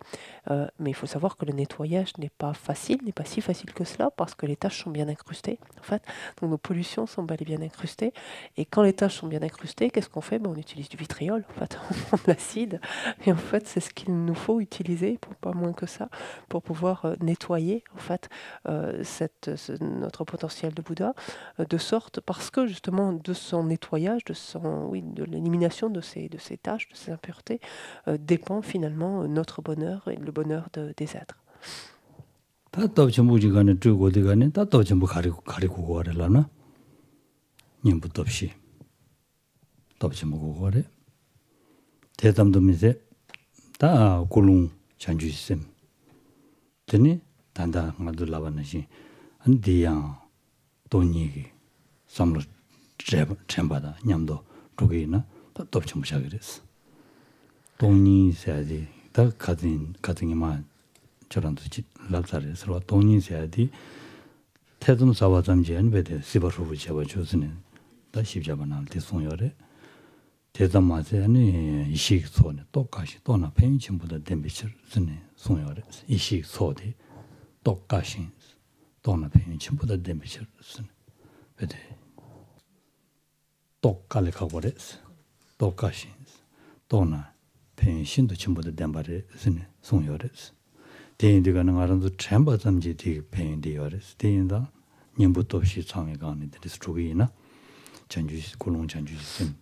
mais il faut savoir que le nettoyage n'est pas facile, n'est pas si facile que cela, parce que les taches sont bien incrustées, en fait. Donc, nos pollutions sont bel et bien incrustées, et quand les taches sont bien incrustées, qu'est-ce qu'on fait? On utilise du vitriol, en fait, on prend de l'acide, et en fait, c'est ce qu'il nous faut utiliser, pour pas moins que ça, pour pouvoir nettoyer, en fait, notre potentiel de Bouddha, de sorte, parce que justement, de son nettoyage, de l'élimination de ces taches, de ces impuretés, dépend finalement notre bonheur et le bonheur des êtres. 돈이 있어야지. 다 가등이만 저런도 랍사를 서로 돈이 있어야지. 태동 사와 잠지엔 베데 시버후 잡아 주스는 다 십자반을 대송열에 대담마세 아니 이식 소네 똑같이 또나 pen침보다 댐비처 쓰네 송열에 이식 소데 똑같이 또나 pen침보다 댐비처 쓰네 베데 똑깔에 가버렸어. 똑같이 또나 펜신도 전부도 댐바레 쓰네 송열에스 대인들가 나가는도 챔바 잠지디 펜디열에스 대인다 님부터 없이 상에 가는 데서 주의나 전주시 고롱 전주시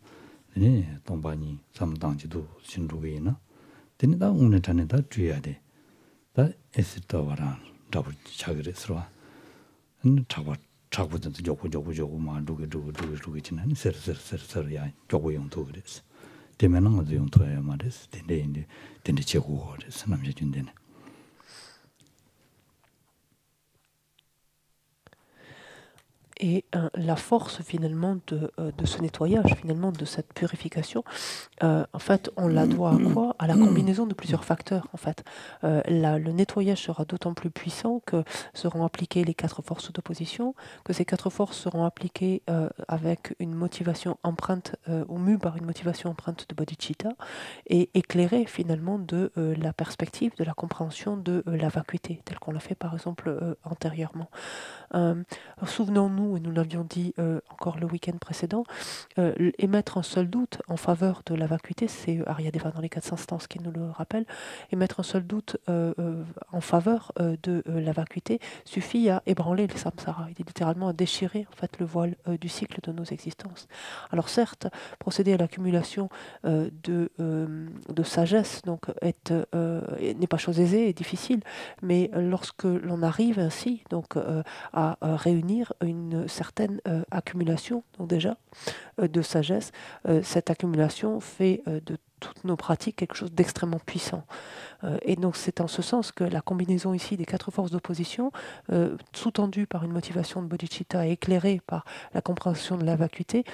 네 동반이 삼당지도 신주의나 대인다 오늘 전에다 줘야 돼다 에스터와라 잡을 차그레스와 잡고든지 조고 만 누구 지나는 서야 조고 용도 그랬어. 되면은 어디 용도야 말이지. 근데 제고를 남겨준대네. Et la force finalement de ce nettoyage, finalement de cette purification, en fait, on la doit à quoi? À la combinaison de plusieurs facteurs. En fait, le nettoyage sera d'autant plus puissant que seront appliquées les 4 forces d'opposition, que ces 4 forces seront appliquées avec une motivation empreinte ou mue par une motivation empreinte de bodhicitta, et éclairées finalement de la perspective, de la compréhension de la vacuité, telle qu'on l'a fait par exemple antérieurement. Souvenons-nous, et nous l'avions dit encore le week-end précédent, émettre un seul doute en faveur de la vacuité, c'est Aryadeva dans les 4 instances qui nous le rappelle, émettre un seul doute en faveur de la vacuité suffit à ébranler le samsara, il est littéralement à déchirer en fait le voile du cycle de nos existences. Alors certes, procéder à l'accumulation de sagesse donc n'est pas chose aisée et difficile, mais lorsque l'on arrive ainsi donc à réunir une certaine accumulation, donc déjà, de sagesse. Cette accumulation fait de toutes nos pratiques quelque chose d'extrêmement puissant. Et donc c'est en ce sens que la combinaison ici des 4 forces d'opposition, sous-tendue par une motivation de bodhicitta et éclairée par la compréhension de la vacuité,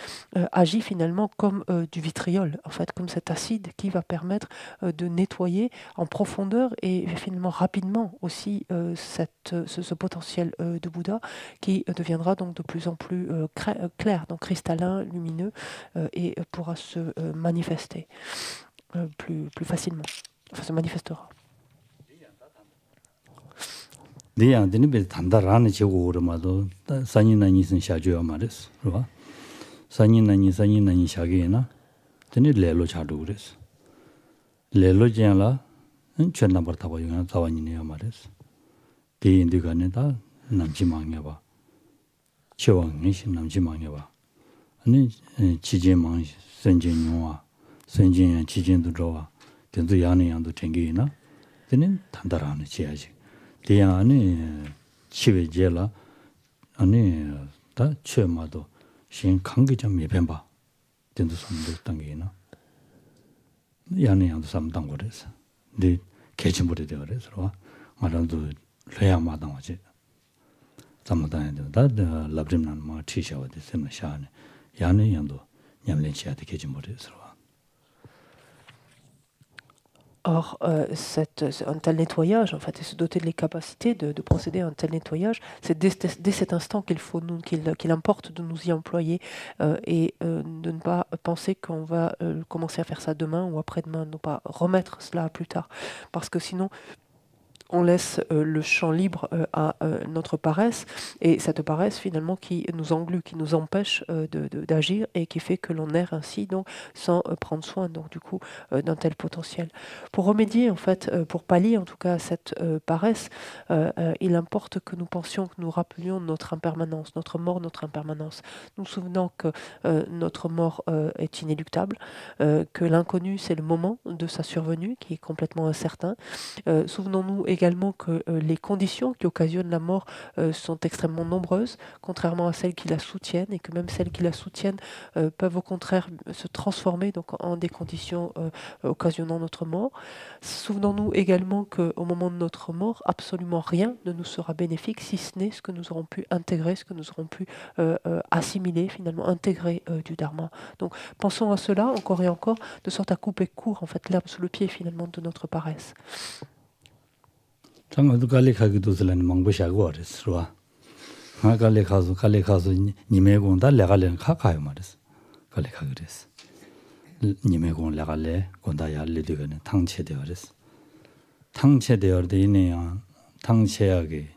agit finalement comme du vitriol, en fait, comme cet acide qui va permettre de nettoyer en profondeur et finalement rapidement aussi ce potentiel de Bouddha qui deviendra donc de plus en plus clair, donc cristallin, lumineux et pourra se manifester plus facilement. Enfin, se manifestera. Diyan dini be tanda rani chego urmado sanyi nani sin shajo mares, ro. Sanyi nani shage na dini lelo chadu gures. Lelo jenla chen number taba yuna tawani ne mares. Di indigane da namji mangya ba. Chewang ni shin namji mangya ba. Ani chije mang senjen nywa, senjen chije du rowa. Tendu yani yandu tengi na dini tanda rani cheyaji. Diyan ani chiwe jela ani da che mado shin kangi jam mebenba tendu samdo tangi na yani yandu samdang 거래서 네 개침물이 되어 그래서 말한도 레야 마당 와지 잠다는데 다 랍림난 마 티샤와데 셈샤네 야네 양도 냠렌치아데 개침물이서 Or, un tel nettoyage, en fait, et se doter de les capacités de procéder à un tel nettoyage, c'est dès cet instant qu'il importe de nous y employer et de ne pas penser qu'on va commencer à faire ça demain ou après-demain, ne pas remettre cela à plus tard. Parce que sinon, on laisse le champ libre à notre paresse, et cette paresse finalement qui nous englue, qui nous empêche d'agir et qui fait que l'on erre ainsi donc sans prendre soin donc du coup d'un tel potentiel. Pour remédier en fait, pour pallier en tout cas cette paresse, il importe que nous pensions, que nous rappelions notre impermanence, notre mort, notre impermanence. Nous souvenons que notre mort est inéluctable, que l'inconnu c'est le moment de sa survenue qui est complètement incertain. Souvenons-nous également que les conditions qui occasionnent la mort sont extrêmement nombreuses, contrairement à celles qui la soutiennent, et que même celles qui la soutiennent peuvent au contraire se transformer donc, en des conditions occasionnant notre mort. Souvenons-nous également qu'au moment de notre mort, absolument rien ne nous sera bénéfique, si ce n'est ce que nous aurons pu intégrer, ce que nous aurons pu assimiler, finalement intégrer du Dharma. Donc pensons à cela encore et encore, de sorte à couper court en fait, l'herbe sous le pied finalement de notre paresse. 장어도 갈릭하기도 슬라는 망보샤고 어렸어. 아 갈릭하서 니메고 다 레갈레는 카카요 말했어. 갈릭하 그랬어. 니메고 레갈레 건다야 레디가는 탕체되어 그랬어. 탕체되어 되네요. 탕체하게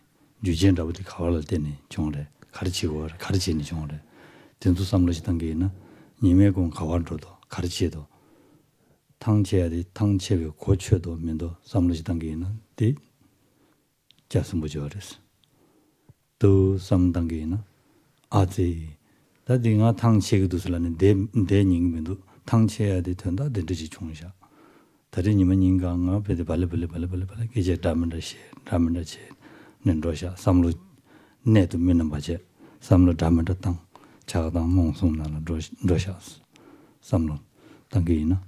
유진라부터 가을 때니 종래 가르치니 종래. 된도 삼러지 단계는 니메고 가war로도 가르치도 탕체야디 탕체의 고쳐도 면도 삼러지 단계는 데 자스무저레스 또 삼단계나 아제 다딩아 탕체기도 슬라는 대닝면도 탕체해야 된다 된듯이 총샤 다리님은 인간아 베데 발레 이제 담은다시 nendo샤 삼로 네도 미는 바제 삼로 담은다 땅 자가당 몽송나는 로샤스 삼로 단계나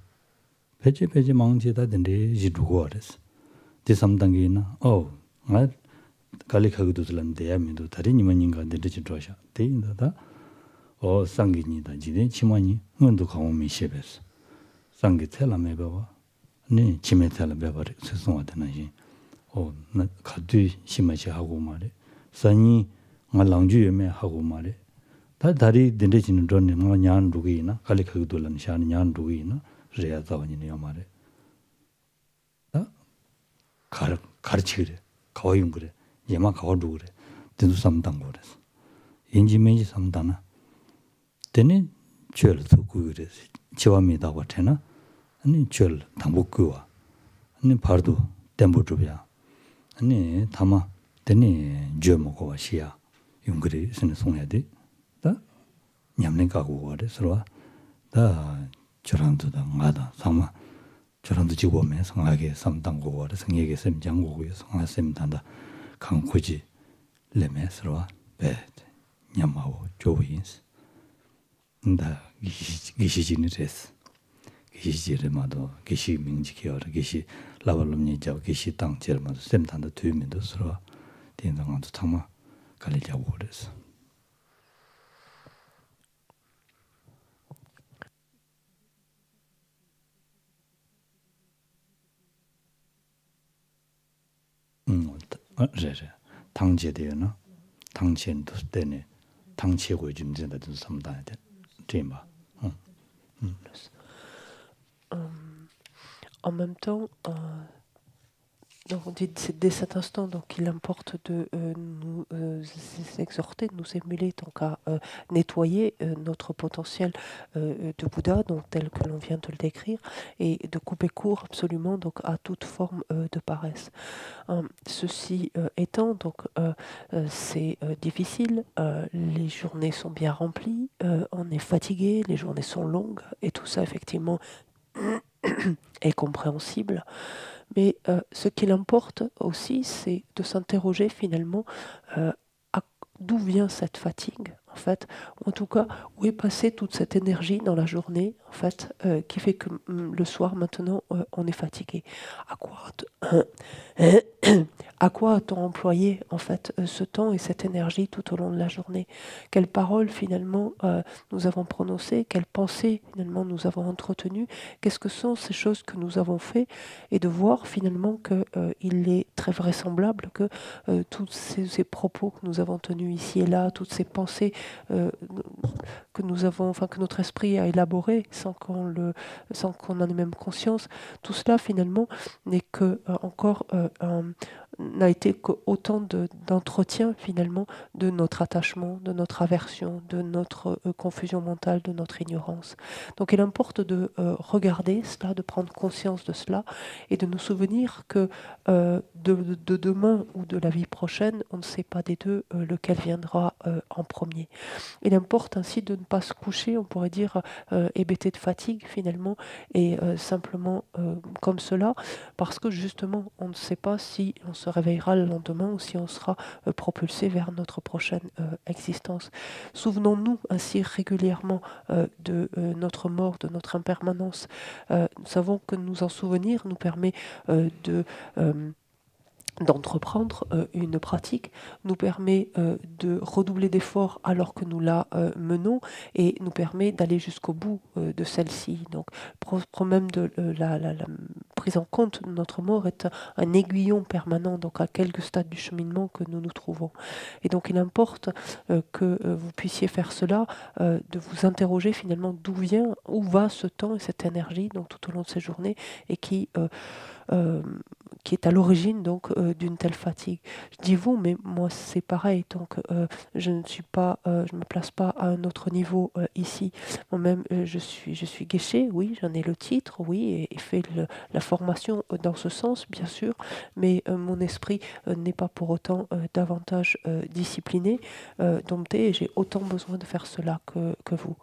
배제 망제다 된데 지두고레스 디삼단계나 아 갈릭하기도 슬란데 야미도 다리님은 인간 된듯이 로샤 대인다다 상기니다 지네 치마니 문도 가오미 셰베스 상기 텔라메바와 네 치메 텔라베바리 세송하다나지 나 가두 심하지 하고 말에 산이 말랑주에메 하고 말에 다리 된데지는 전에 냐안 루기나 갈릭하기도 란 샤니 냐안 루기나 레야자원이네 말에 가르치그래 가와용 그래 얘만 가와도 그래 된도 삼당 그래서 인지메지 삼다나 되네 절도 그래 지와미다 같으나 아니 절 당복구와 아니 바도 템보주비야 아니 담아 되네 jö먹고 시야 용그리 스네 송해야 다 냠는 가고 그래서 다 저랑도다 나다 삼아 저랑도 지고면 성하게 삼당고 그래서 성에게 셈장고고요 성하셈 단다 강코지 레메스로와 배 냠마오 조인스 다 기시진이 됐어 기시제마도 기시 명지기어라 기시 라발lum니자 기시 땅제마도 셈탄다 투미도 서로 된당한도 참마 갈리자고 그랬어. 그래. 당제되나? 당체도 때네. 당체고 좀 된다 좀 삼다야 돼. 봐. En même temps, donc on dit dès cet instant, donc il importe de nous exhorter, de nous émuler, donc à nettoyer notre potentiel de Bouddha, donc tel que l'on vient de le décrire, et de couper court absolument donc à toute forme de paresse. Ceci étant, donc c'est difficile, les journées sont bien remplies, on est fatigué, les journées sont longues, et tout ça effectivement est compréhensible. Mais ce qu'il importe aussi, c'est de s'interroger finalement d'où vient cette fatigue, en fait, ou en tout cas, où est passée toute cette énergie dans la journée, en fait, qui fait que le soir, maintenant, on est fatigué. À quoi a-t-on employé, en fait, ce temps et cette énergie tout au long de la journée? Quelles paroles, finalement, nous avons prononcées? Quelles pensées, finalement, nous avons entretenues? Qu'est-ce que sont ces choses que nous avons fait? Et de voir, finalement, qu'il est très vraisemblable que tous ces propos que nous avons tenus ici et là, toutes ces pensées que nous avons, enfin, que notre esprit a élaborées sans qu'on en ait même conscience, tout cela, finalement, n'est que encore n'a été qu'autant d'entretien finalement de notre attachement, de notre aversion, de notre confusion mentale, de notre ignorance. Donc il importe de regarder cela, de prendre conscience de cela et de nous souvenir que de demain ou de la vie prochaine, on ne sait pas des deux lequel viendra en premier. Il importe ainsi de ne pas se coucher, on pourrait dire, hébété de fatigue finalement, et simplement comme cela, parce que justement on ne sait pas si on se réveillera le lendemain ou si on sera propulsé vers notre prochaine existence. Souvenons-nous ainsi régulièrement de notre mort, de notre impermanence. Nous savons que nous en souvenir nous permet d'entreprendre une pratique, nous permet de redoubler d'efforts alors que nous la menons et nous permet d'aller jusqu'au bout de celle-ci. Donc, le problème de la prise en compte de notre mort est un aiguillon permanent, donc à quelques stades du cheminement que nous nous trouvons. Et donc, il importe que vous puissiez faire cela, de vous interroger finalement où va ce temps et cette énergie donc tout au long de ces journées et qui est à l'origine donc d'une telle fatigue. Je dis vous, mais moi c'est pareil. Donc je me place pas à un autre niveau ici. Moi-même je suis geishe, oui, j'en ai le titre, oui, et fait la formation dans ce sens, bien sûr. Mais mon esprit n'est pas pour autant davantage discipliné, dompté, et j'ai autant besoin de faire cela que vous.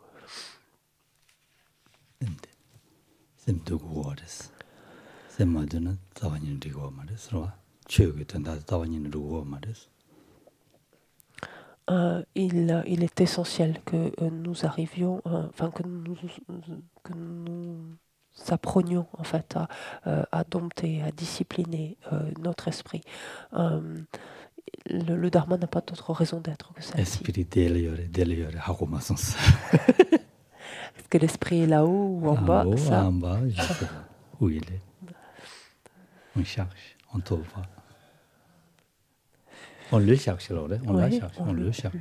Il est essentiel que nous arrivions, que nous apprenions en fait à dompter, à discipliner notre esprit. Le Dharma n'a pas d'autre raison d'être que celle-ci. Est-ce que l'esprit est là-haut ou en bas? Ça. En bas, je sais pas où il est. On cherche, on trouve pas. On le cherche, alors, on la cherche, on le cherche.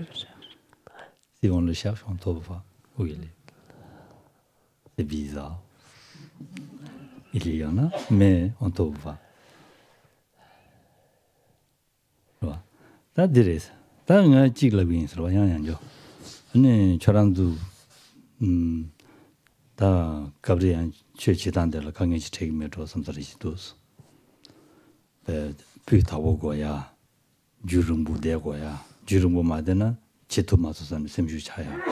Si on le cherche, on ne trouve pas où il est. C'est bizarre. Il y en a, mais on ne trouve pas. Ça dirait ça. Ça, on a dit que la vie, c'est rien, rien. On est charando. 다 가브리안 최치단들 강연이 책임을 줘 섬들이지도스 비타고고야 주름부대고야 주름부마데나 치토마소선 셈주차야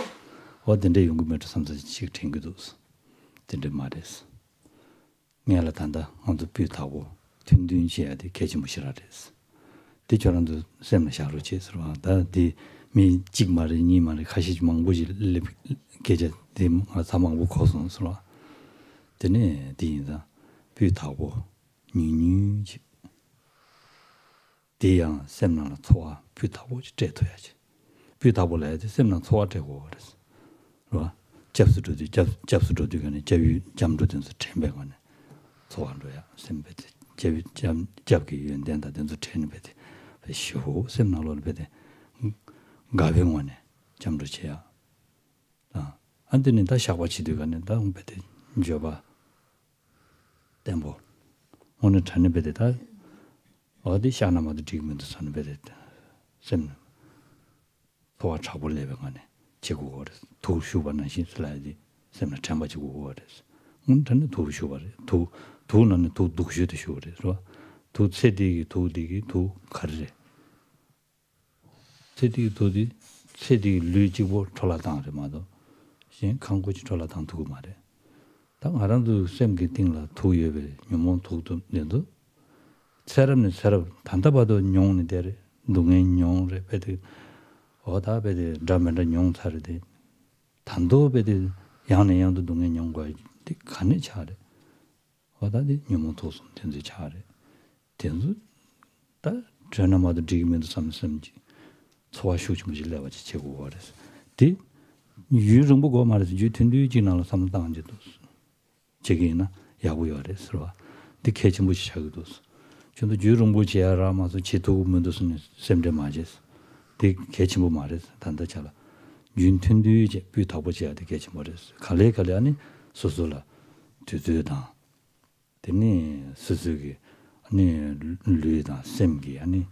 어딘데 연구면서 섬들이 챙겨도스 된데 말했어 내가 단다 언도 비타고 튼튼시야 돼 개지무시라랬어 대처럼도 셈을 샤루치스로 다디 미 직말이 말이 가시지 망보지 계제 님 사망부 고선스로 Tene Dinza, Putabo, Nunu, Dian, Semna Toa, Putabo, Jetoyach. Putabo led, Semna Toa Tewars. Japs to the Japs Jamdutins chamber on Toandria, Sembet, Jabki, and then the chain bed. The show, Semna Lord Bede, Gavin one, Jamduchea. And then in the Shawachi Dugan, down Bede, Joba. Temple. On a tiny bit, or the Shanama the treatment son bed. Sem for trouble living on it. Chico waters, 2 sugar and she's like some chamber waters. Unten 2 sugar, 2 and 2 do shoot shooters, 2 city, 2 diggy, 2 carre. City to the city Luigi Trolatan, the mother. She can't go to Trolatan to mother. 당 알아도 쌤 기팅라 도예베 요몬 도도 내도 사람은 사람 단다봐도 용이 되래 농의 용을 베드 어다 베드 드라마의 용 사르데 단도 베드 양의 양도 농의 용과 간에 차래 어다디 요몬 도선 된지 차래 된지 다 전화마도 지금도 삼삼지 소화 쇼지 무질래와지 제고 그래서 디 유정보고 말해서 유튼도 지나로 삼당한지도 제기나 야구열에서 디케지 무시하고도 저도 주름 무지하라마서 지도면도 셈데 맞았어 디케지 뭐 말해서 단다잖아 윤튼도 이제 비타보지야 디케지 말했어 갈래 아니 소소라 두두다 되니 스스기 아니 르다 셈기 아니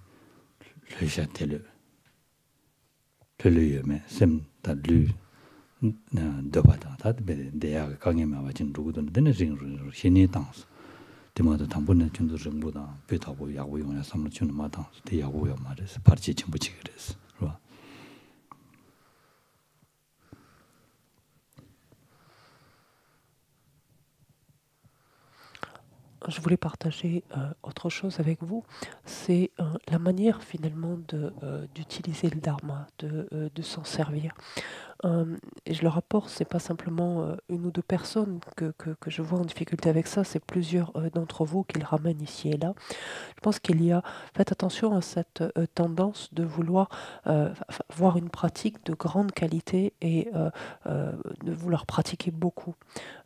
레샤텔 텔레메 셈다 르 더바다 다들 대야 강에만 와진 누구든 되는 링으로 신이 당스 대마다 담보는 준도 정보다 배타고 야구 용에 삼을 주는 마당 대야구요 말해서 바르지 전부치 그랬어 그렇죠. Je voulais partager autre chose avec vous, c'est la manière finalement d'utiliser le dharma, de s'en servir. Et je le rapporte, c'est pas simplement une ou deux personnes que je vois en difficulté avec ça, c'est plusieurs d'entre vous qui le ramènent ici et là. Je pense qu'il y a, faites attention à cette tendance de vouloir voir une pratique de grande qualité et de vouloir pratiquer beaucoup.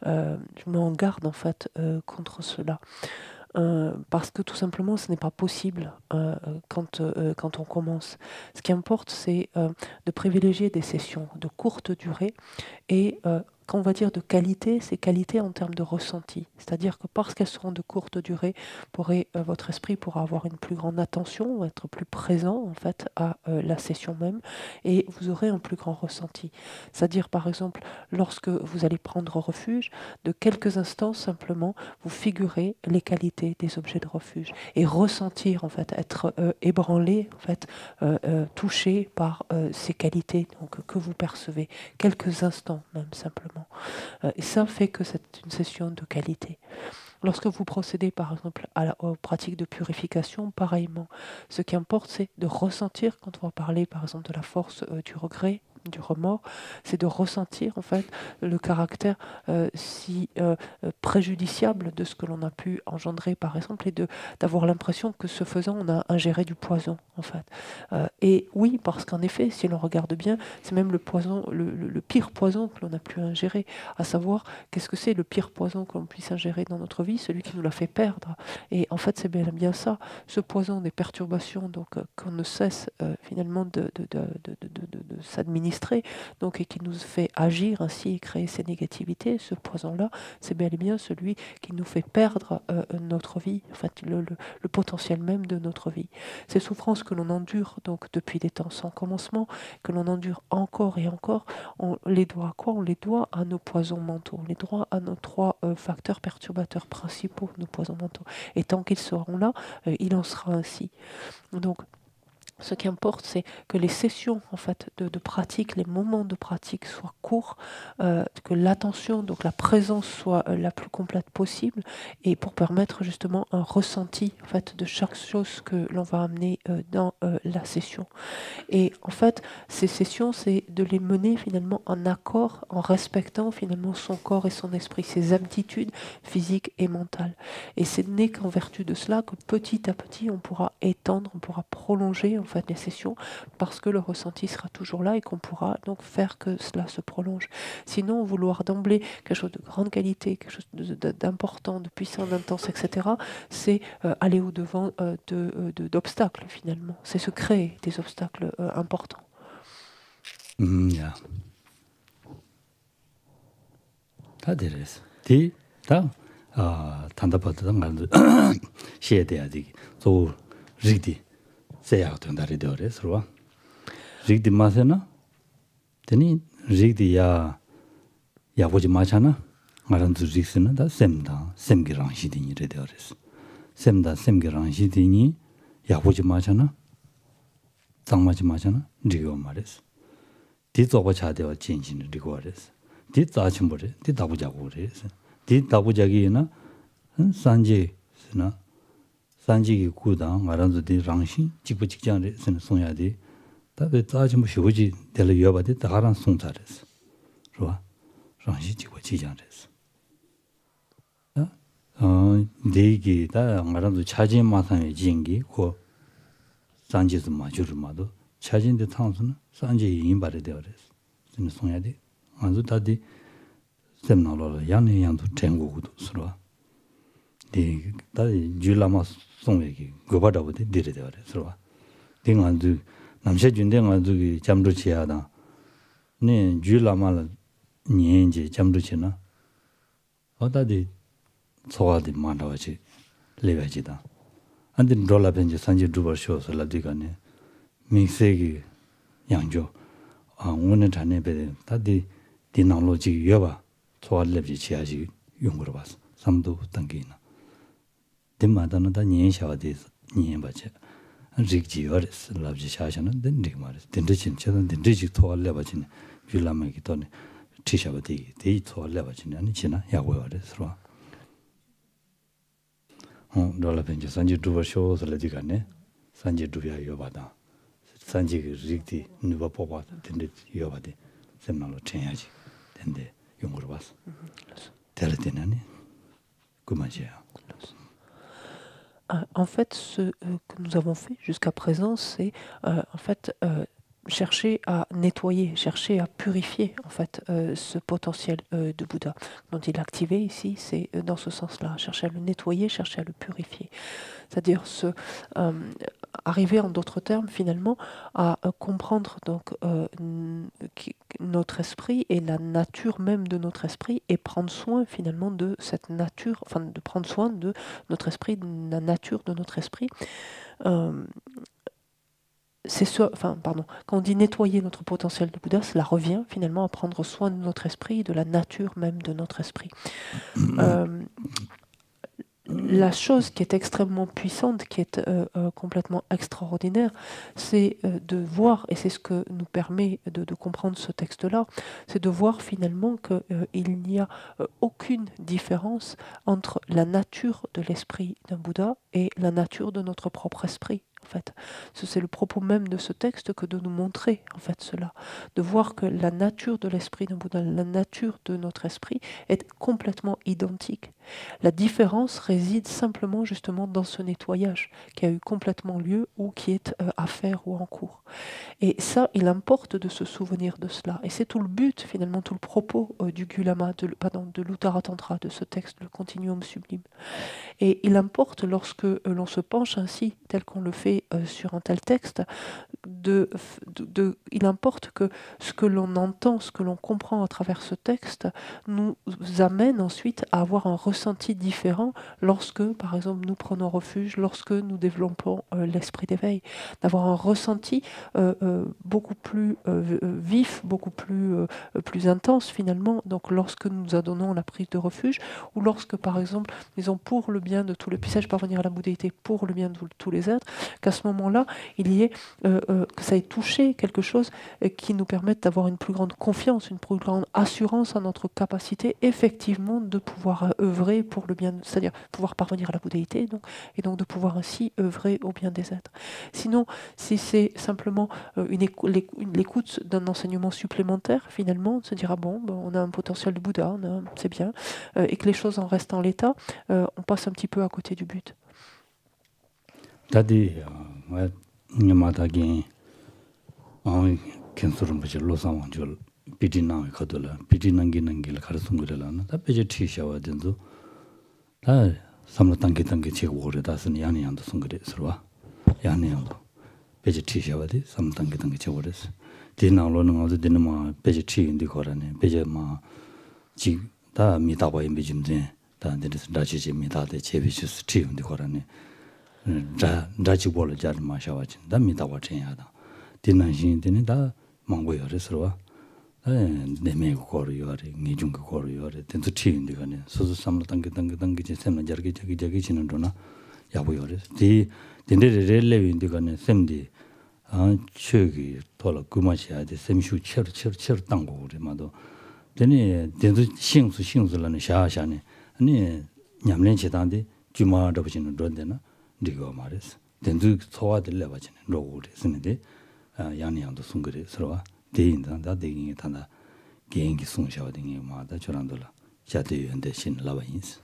Je me en garde en fait contre cela. Parce que tout simplement ce n'est pas possible quand on commence. Ce qui importe c'est de privilégier des sessions de courte durée et quand on va dire de qualité, c'est qualité en termes de ressenti. C'est-à-dire que parce qu'elles seront de courte durée, votre esprit pourra avoir une plus grande attention, être plus présent en fait à la session même, et vous aurez un plus grand ressenti. C'est-à-dire par exemple, lorsque vous allez prendre refuge, de quelques instants simplement, vous figurez les qualités des objets de refuge et ressentir en fait, être ébranlé, en fait, touché par ces qualités donc, que vous percevez. Quelques instants même simplement. Et ça fait que c'est une session de qualité. Lorsque vous procédez par exemple aux pratiques de purification, pareillement, ce qui importe c'est de ressentir, quand on va parler par exemple de la force du regret, du remords, c'est de ressentir en fait le caractère si préjudiciable de ce que l'on a pu engendrer par exemple et d'avoir l'impression que ce faisant on a ingéré du poison en fait. Et oui, parce qu'en effet, si l'on regarde bien, c'est même le poison, le pire poison que l'on a pu ingérer, à savoir qu'est-ce que c'est le pire poison que l'on puisse ingérer dans notre vie, celui qui nous l'a fait perdre. Et en fait, c'est bien ça, ce poison des perturbations donc qu'on ne cesse finalement de s'administrer. Donc, et qui nous fait agir ainsi et créer ces négativités, ce poison-là, c'est bel et bien celui qui nous fait perdre notre vie, en fait, le potentiel même de notre vie. Ces souffrances que l'on endure donc depuis des temps sans commencement, que l'on endure encore et encore, on les doit à quoi? On les doit à nos poisons mentaux, on les doit à nos 3 facteurs perturbateurs principaux, nos poisons mentaux. Et tant qu'ils seront là, il en sera ainsi. Donc, Ce qui importe, c'est que les sessions en fait, de pratique, les moments de pratique soient courts, que l'attention, donc la présence soit la plus complète possible, et pour permettre justement un ressenti en fait, de chaque chose que l'on va amener dans la session. Et en fait, ces sessions, c'est de les mener finalement en accord, en respectant finalement son corps et son esprit, ses aptitudes physiques et mentales. Et ce n'est qu'en vertu de cela que petit à petit, on pourra étendre, on pourra prolonger en fait les sessions, parce que le ressenti sera toujours là et qu'on pourra donc faire que cela se prolonge. Sinon, vouloir d'emblée quelque chose de grande qualité, quelque chose d'important, de puissant, d'intense, etc., c'est aller au-devant d'obstacles finalement. C'est se créer des obstacles importants. Yeah. 다 되레스. 다 단답하다 말도 시에대야지. 또 리디 세야 된다리 되어레스로. 리디 마세나? 되니 리디야 야보지 마잖아. 말은 주직스는 다 셈다. 셈기랑 시디니 되어레스. 셈다 셈기랑 시디니 야보지 마잖아. 장마지 마잖아. 리고 말레스. 디 조바 차대와 진신을 리고 말레스. 디 자침벌에 디 다부자고 그래서 디 다부자기나 산지나 산지기 구당 말한도 디 랑신 직부 직장에 쓰는 송야디 다베 자침부 쉬고지 될 여바디 다가란 송자레스 좋아 랑시 직부 직장에서 네기 다 말한도 차진 마상의 진기 고 산지스 마주르마도 차진데 탕수는 산지 인바래 되어레스 쓰는 송야디 아주 다디 셈나로 양내 양도 전국도 서로 네 다디 줄라마 송에기 고바다부터 디르되어 서로 딩안도 남셰준댕안도 잠도치야다 네 줄라마를 니엔지 잠도치나 어다디 소화디 만다와지 레베지다 안디 돌라벤지 산지 두버 쇼설라디가네 믹세기 양조 오늘 전에베 다디 디나로지 여바 소알렙지 지야지 용거로 봤어. 삼도 단계나. demandano da niente shavadi niente bache rigji ores labji shashana den rig mares den rigin chedan den rigi toalle bachine julama ki tone tishavadi dei toalle bachine ani china yago ores ro dola benje sanji duva show sala digane sanji duvya yobada sanji rigdi nuva popa den yobade semnalo chenyaji dende 용으로 봤어. 때려대나니 그만이야. En fait, ce que nous avons fait jusqu'à présent, c'est en fait chercher à nettoyer, chercher à purifier en fait ce potentiel de Bouddha. Dont il est activé ici, c'est dans ce sens-là, chercher à le nettoyer, chercher à le purifier. C'est-à-dire arriver en d'autres termes finalement à comprendre donc notre esprit et la nature même de notre esprit et prendre soin finalement de cette nature, enfin de prendre soin de notre esprit, de la nature de notre esprit. Quand on dit nettoyer notre potentiel de Bouddha, cela revient finalement à prendre soin de notre esprit, de la nature même de notre esprit. La chose qui est extrêmement puissante, qui est complètement extraordinaire, c'est de voir, et c'est ce que nous permet de comprendre ce texte-là, c'est de voir finalement qu'il n'y a aucune différence entre la nature de l'esprit d'un Bouddha et la nature de notre propre esprit. En fait, c'est le propos même de ce texte que de nous montrer en fait cela, de voir que la nature de l'esprit d'un Bouddha, la nature de notre esprit est complètement identique. La différence réside simplement justement dans ce nettoyage qui a eu complètement lieu ou qui est à faire ou en cours. Et ça, il importe de se souvenir de cela. Et c'est tout le but finalement, tout le propos du Gulama, de l'Uttara Tantra, de ce texte, le continuum sublime. Et il importe lorsque l'on se penche ainsi, tel qu'on le fait sur un tel texte, il importe que ce que l'on entend, ce que l'on comprend à travers ce texte, nous amène ensuite à avoir un ressenti différent lorsque, par exemple, nous prenons refuge, lorsque nous développons l'esprit d'éveil, d'avoir un ressenti beaucoup plus vif, beaucoup plus intense finalement. Donc lorsque nous adonnons la prise de refuge, ou lorsque, par exemple, disons pour le bien de tous les puissages parvenir à la bouddhéité, pour le bien de tous les êtres, qu'à ce moment-là, il y ait que ça ait touché quelque chose qui nous permette d'avoir une plus grande confiance, une plus grande assurance en notre capacité effectivement de pouvoir œuvrer pour le bien, c'est-à-dire pouvoir parvenir à la bouddhéité, donc, et donc de pouvoir ainsi œuvrer au bien des êtres. Sinon, si c'est simplement l'écoute d'un enseignement supplémentaire, finalement, de se dire ah bon, on a un potentiel de Bouddha, c'est bien, et que les choses en restent en l'état, on passe un petit peu à côté du but. Pidina Kadola, Pidinangi Karsungurelana, the Peja Tisha Denzo, that some Tanki Chick water, that's an Yani and the Sungre Srua, Yani and Peja Tisha, some Tanki Chivores. Dina learning of the Dinama, Peja Chi in the Korane, Peja Ma Chi, da Mitawa in Bijimze, that there is Dachi Mita, the Chevichus Chi in the Korane, Dachi Walla Jarma Shawachin, that Mitawa Chayada. Dina Shin Dinida, Mangoya Resrua. 내매 거리요리 니중 거리요리 된도 치인데 가네 소소 삼로 당게 셈나 저기 지는도나 야보요리 디 딘데레레레인데 가네 셈디 아 최기 돌아 그마시야 돼 셈슈 체르 땅고 우리마도 되네 된도 싱수라는 샤샤네 아니 냠len 지단데 주마도 보시는 런데나 니가 말했어 된도 소화들래 봐지네 로고리 쓰는데 양양도 숨그리 서로와 대인단다 대인이 단다 개인기 송샤오딩이 마다 저란돌라 자대연대 신 라바인스.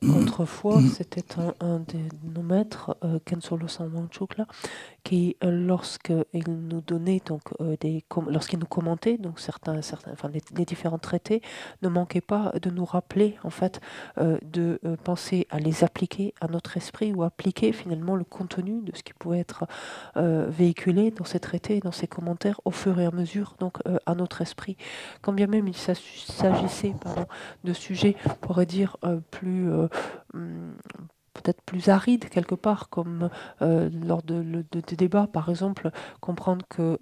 Autrefois, c'était un de nos maîtres, Khenso Losang Wangchuk, qui, lorsqu'il nous donnait, donc, lorsqu'il nous commentait, donc enfin, les différents traités, ne manquait pas de nous rappeler, en fait, de penser à les appliquer à notre esprit ou appliquer finalement le contenu de ce qui pouvait être véhiculé dans ces traités, dans ces commentaires, au fur et à mesure, donc, à notre esprit. Quand bien même il s'agissait, de sujets, on pourrait dire, peut-être plus aride quelque part, comme lors de débats, par exemple, comprendre que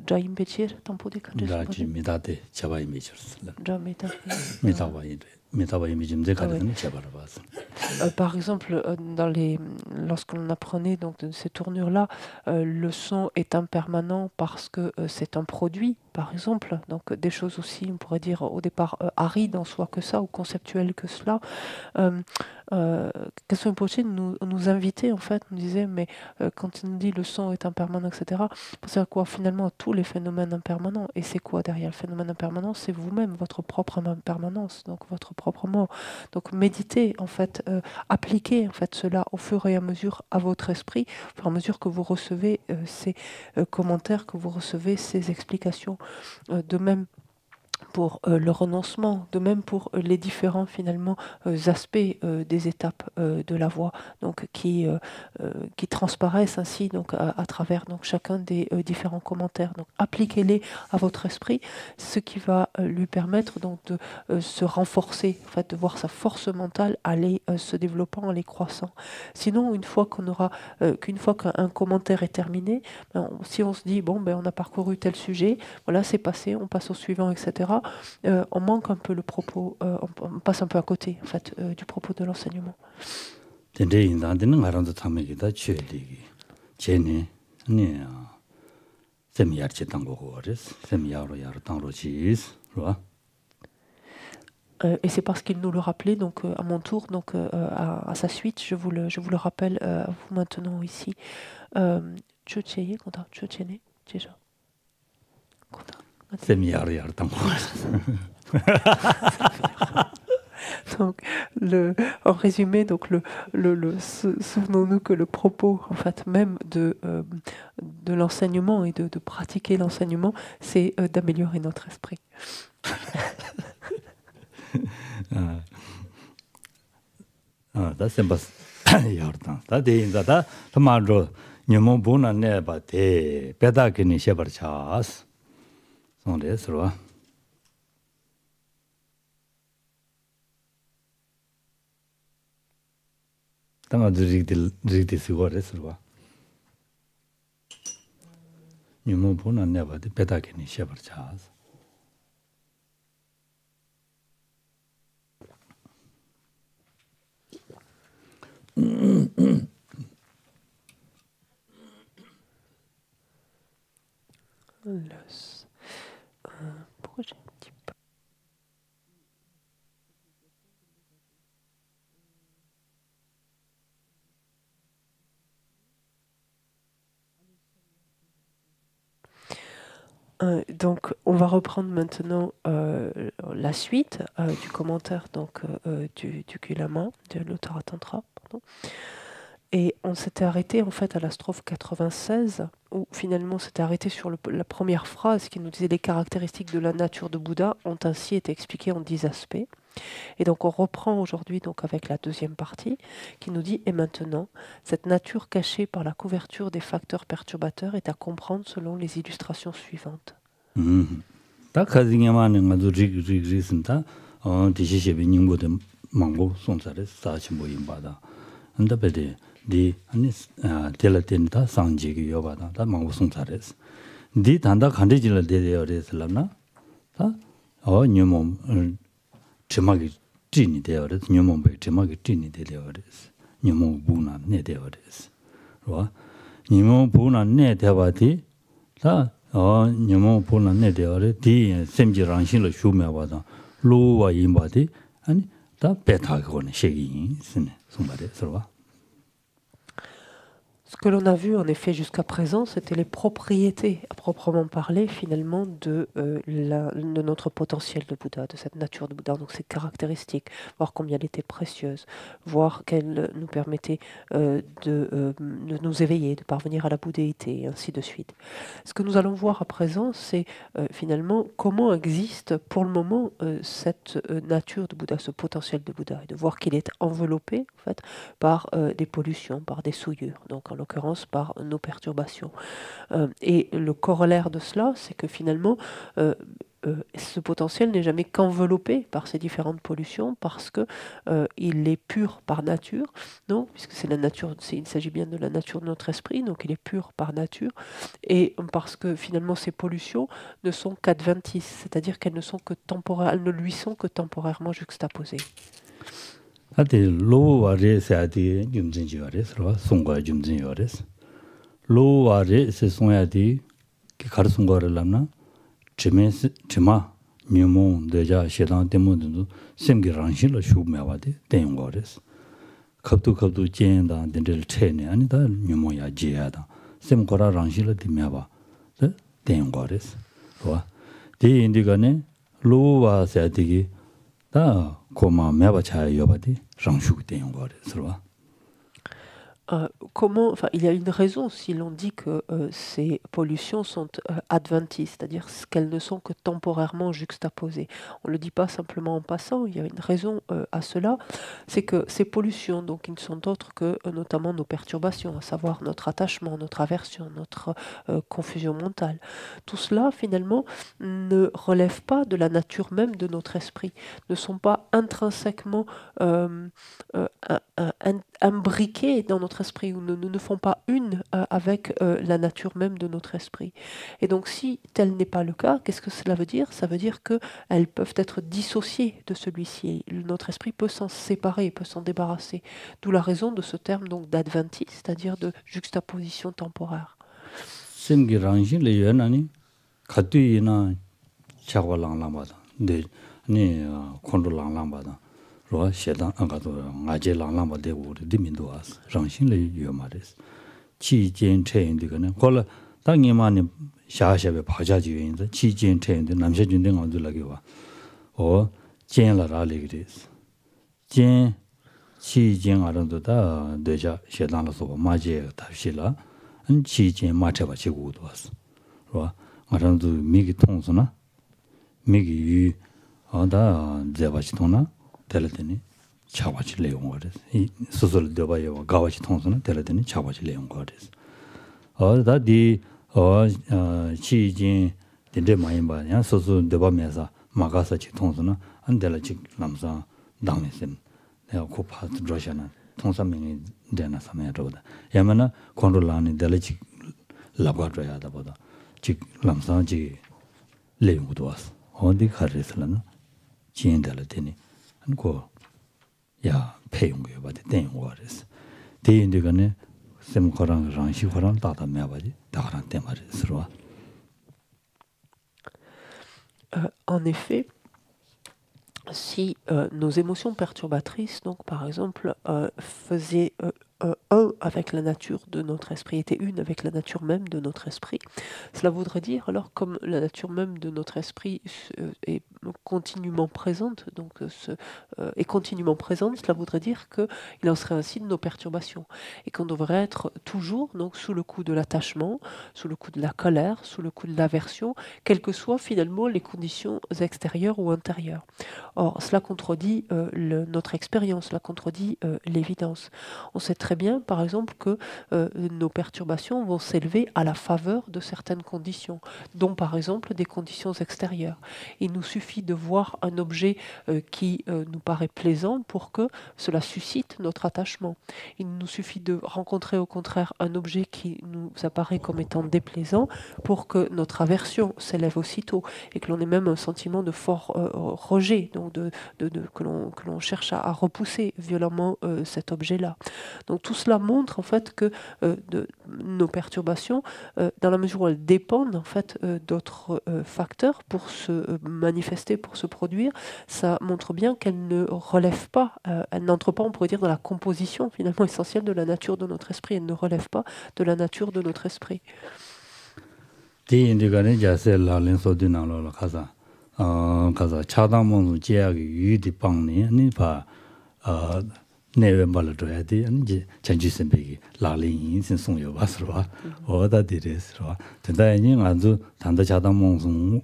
Jaim Bechir, Tampo de par exemple, lorsqu'on apprenait donc de ces tournures-là, le son est impermanent parce que c'est un produit, par exemple. Donc des choses aussi, on pourrait dire au départ arides en soi que ça, ou conceptuelles que cela. Khenso Rinpoche nous invitait, en fait, nous disait, mais quand il nous dit le son est impermanent, etc., c'est à quoi finalement tous les phénomènes impermanents. Et c'est quoi derrière le phénomène impermanent? C'est vous-même, votre propre impermanence, donc votre propre mort. Donc méditez, en fait, appliquez en fait cela au fur et à mesure à votre esprit, au fur et à mesure que vous recevez ces commentaires, que vous recevez ces explications. De même pour le renoncement, de même pour les différents finalement aspects des étapes de la voie, donc qui transparaissent ainsi donc à travers donc chacun des différents commentaires. Donc appliquez-les à votre esprit, ce qui va lui permettre donc de se renforcer, en fait, de voir sa force mentale aller se développant, aller croissant. Sinon, une fois qu'un commentaire est terminé, si on se dit bon on a parcouru tel sujet, voilà c'est passé, on passe au suivant, etc. On manque un peu le propos, on passe un peu à côté en fait du propos de l'enseignement. Et c'est parce qu'il nous le rappelait, donc à mon tour, donc à sa suite, je vous le rappelle à vous maintenant ici. Chucheye, konta, chuchene, déjà. Donc, en résumé, donc souvenons-nous que le propos, en fait, même de l'enseignement et de pratiquer l'enseignement, c'est d'améliorer notre esprit. 당아 드릭디 쓰고래서와 뉴모 보는 내봐도 배다게니 셔버자스 Pourquoi j'ai un petit peu... Donc, on va reprendre maintenant la suite du commentaire donc, du Kulama, de l'Uttara Tantra, pardon. Et on s'était arrêté en fait à la strophe 96, où finalement on s'était arrêté sur la première phrase qui nous disait les caractéristiques de la nature de Bouddha ont ainsi été expliquées en 10 aspects. Et donc on reprend aujourd'hui donc avec la deuxième partie qui nous dit et maintenant cette nature cachée par la couverture des facteurs perturbateurs est à comprendre selon les illustrations suivantes. di ani tela tenta sangjigi yobada da mangu sungsares di tanda khandijila de yoreslamna ta nyumom chimagi tini de yores nyumom be chimagi tini de yores nyumom buna ne de yores ro nyumom buna ne de bati ta nyumom buna ne de yores di semji rangshin lo shumya bada lo wa yimbadi ani ta beta ko ne shegi sine sumbade sorwa. Ce que l'on a vu en effet jusqu'à présent, c'était les propriétés à proprement parler finalement de notre potentiel de Bouddha, de cette nature de Bouddha, donc ses caractéristiques, voir combien elle était précieuse, voir qu'elle nous permettait de nous éveiller, de parvenir à la bouddhéité, et ainsi de suite. Ce que nous allons voir à présent, c'est finalement comment existe pour le moment cette nature de Bouddha, ce potentiel de Bouddha, et de voir qu'il est enveloppé en fait, par des pollutions, par des souillures. Donc, en l'occurrence par nos perturbations. Et le corollaire de cela, c'est que finalement, ce potentiel n'est jamais qu'enveloppé par ces différentes pollutions parce que il est pur par nature, non, puisque c'est la nature, il s'agit bien de la nature de notre esprit, donc il est pur par nature, et parce que finalement ces pollutions ne sont qu'adventices, c'est-à-dire qu'elles ne sont que temporaires, elles ne lui sont que temporairement juxtaposées. ati lo ware se ati jumjin jiwares ro songwa jumjin jiwares lo ware se songya di ki khar songwa lamna chima nyumo deja shedan temo du semgi rangshin lo shu mewa de ten wores khaptu jen da dendel chene ani da nyumo ya je ya da sem kora rangshin lo di mewa de ten wores ro de indigane lo wa se ati da koma mewa cha yobadi rangshu de ngore sro. Comment, enfin, il y a une raison si l'on dit que ces pollutions sont adventices, c'est-à-dire qu'elles ne sont que temporairement juxtaposées. On ne le dit pas simplement en passant, il y a une raison à cela, c'est que ces pollutions, donc, qui ne sont autres que notamment nos perturbations, à savoir notre attachement, notre aversion, notre confusion mentale, tout cela finalement ne relève pas de la nature même de notre esprit, ne sont pas intrinsèquement imbriqués dans notre esprit ou ne font pas une avec la nature même de notre esprit. Et donc si tel n'est pas le cas, qu'est-ce que cela veut dire? Ça veut dire qu'elles peuvent être dissociées de celui-ci. Notre esprit peut s'en séparer, peut s'en débarrasser. D'où la raison de ce terme donc d'adventis, c'est-à-dire de juxtaposition temporaire. 로 shedan angado ngaje langlang ba de wo de min do as rangshin le yo ma des chi jian chen de ne ko la dang yi ma ne xia xia be pa jia ji yin de chi jian chen de nam xia jun de ngao de la ge wa o jian la ra le ge des jian chi jian a ren de da de ja shedan la so ma je ta xi la an chi jian ma che ba chi gu do as ro a ren du mi gi tong su na mi gi yu a da ze ba chi tong na teledeni chawachi leongores sosol debayo gawachi tonsona teledeni chawachi leongores da di chi jin dende mayimba ya sosol deba mesa magasa chi tonsona andela chi namsa dangmesen ne ko pa drashana 통삼명이 되나 사면로다 야마나 컨트롤하는 데레지 라바드야다 보다 즉 람상지 레용도 왔어 어디 가르스는 지인들 되니 한고 야 배용거 봐도 된 거라서 대인들간에 샘거랑 랑시거랑 다다 매바지 다가랑 때 말이스로 En effet, si nos émotions perturbatrices, donc par exemple, faisaient un avec la nature de notre esprit, étaient une avec la nature même de notre esprit, cela voudrait dire, alors comme la nature même de notre esprit est continuellement présente, donc est continuellement présente, cela voudrait dire qu'il en serait ainsi de nos perturbations et qu'on devrait être toujours donc sous le coup de l'attachement, sous le coup de la colère, sous le coup de l'aversion, quelles que soient finalement les conditions extérieures ou intérieures. Or, cela contredit notre expérience, cela contredit l'évidence. On sait très bien, par exemple, que nos perturbations vont s'élever à la faveur de certaines conditions, dont par exemple des conditions extérieures. Il nous suffit de voir un objet qui nous paraît plaisant pour que cela suscite notre attachement. Il nous suffit de rencontrer au contraire un objet qui nous apparaît comme étant déplaisant pour que notre aversion s'élève aussitôt et que l'on ait même un sentiment de fort rejet, donc que l'on cherche à repousser violemment cet objet-là. Donc tout cela montre en fait que nos perturbations, dans la mesure où elles dépendent en fait d'autres facteurs pour se manifester, pour se produire, ça montre bien qu'elles ne relèvent pas, elles n'entrent pas, on pourrait dire, dans la composition finalement essentielle de la nature de notre esprit. Elles ne relèvent pas de la nature de notre esprit. 가서 차단문을 제약이 유디 방네 니파 내외발을 줘야 돼. 이제 전주선배기 라링이 송요 봤어. 어다디레스로. 대단히 아주 단다 차단문송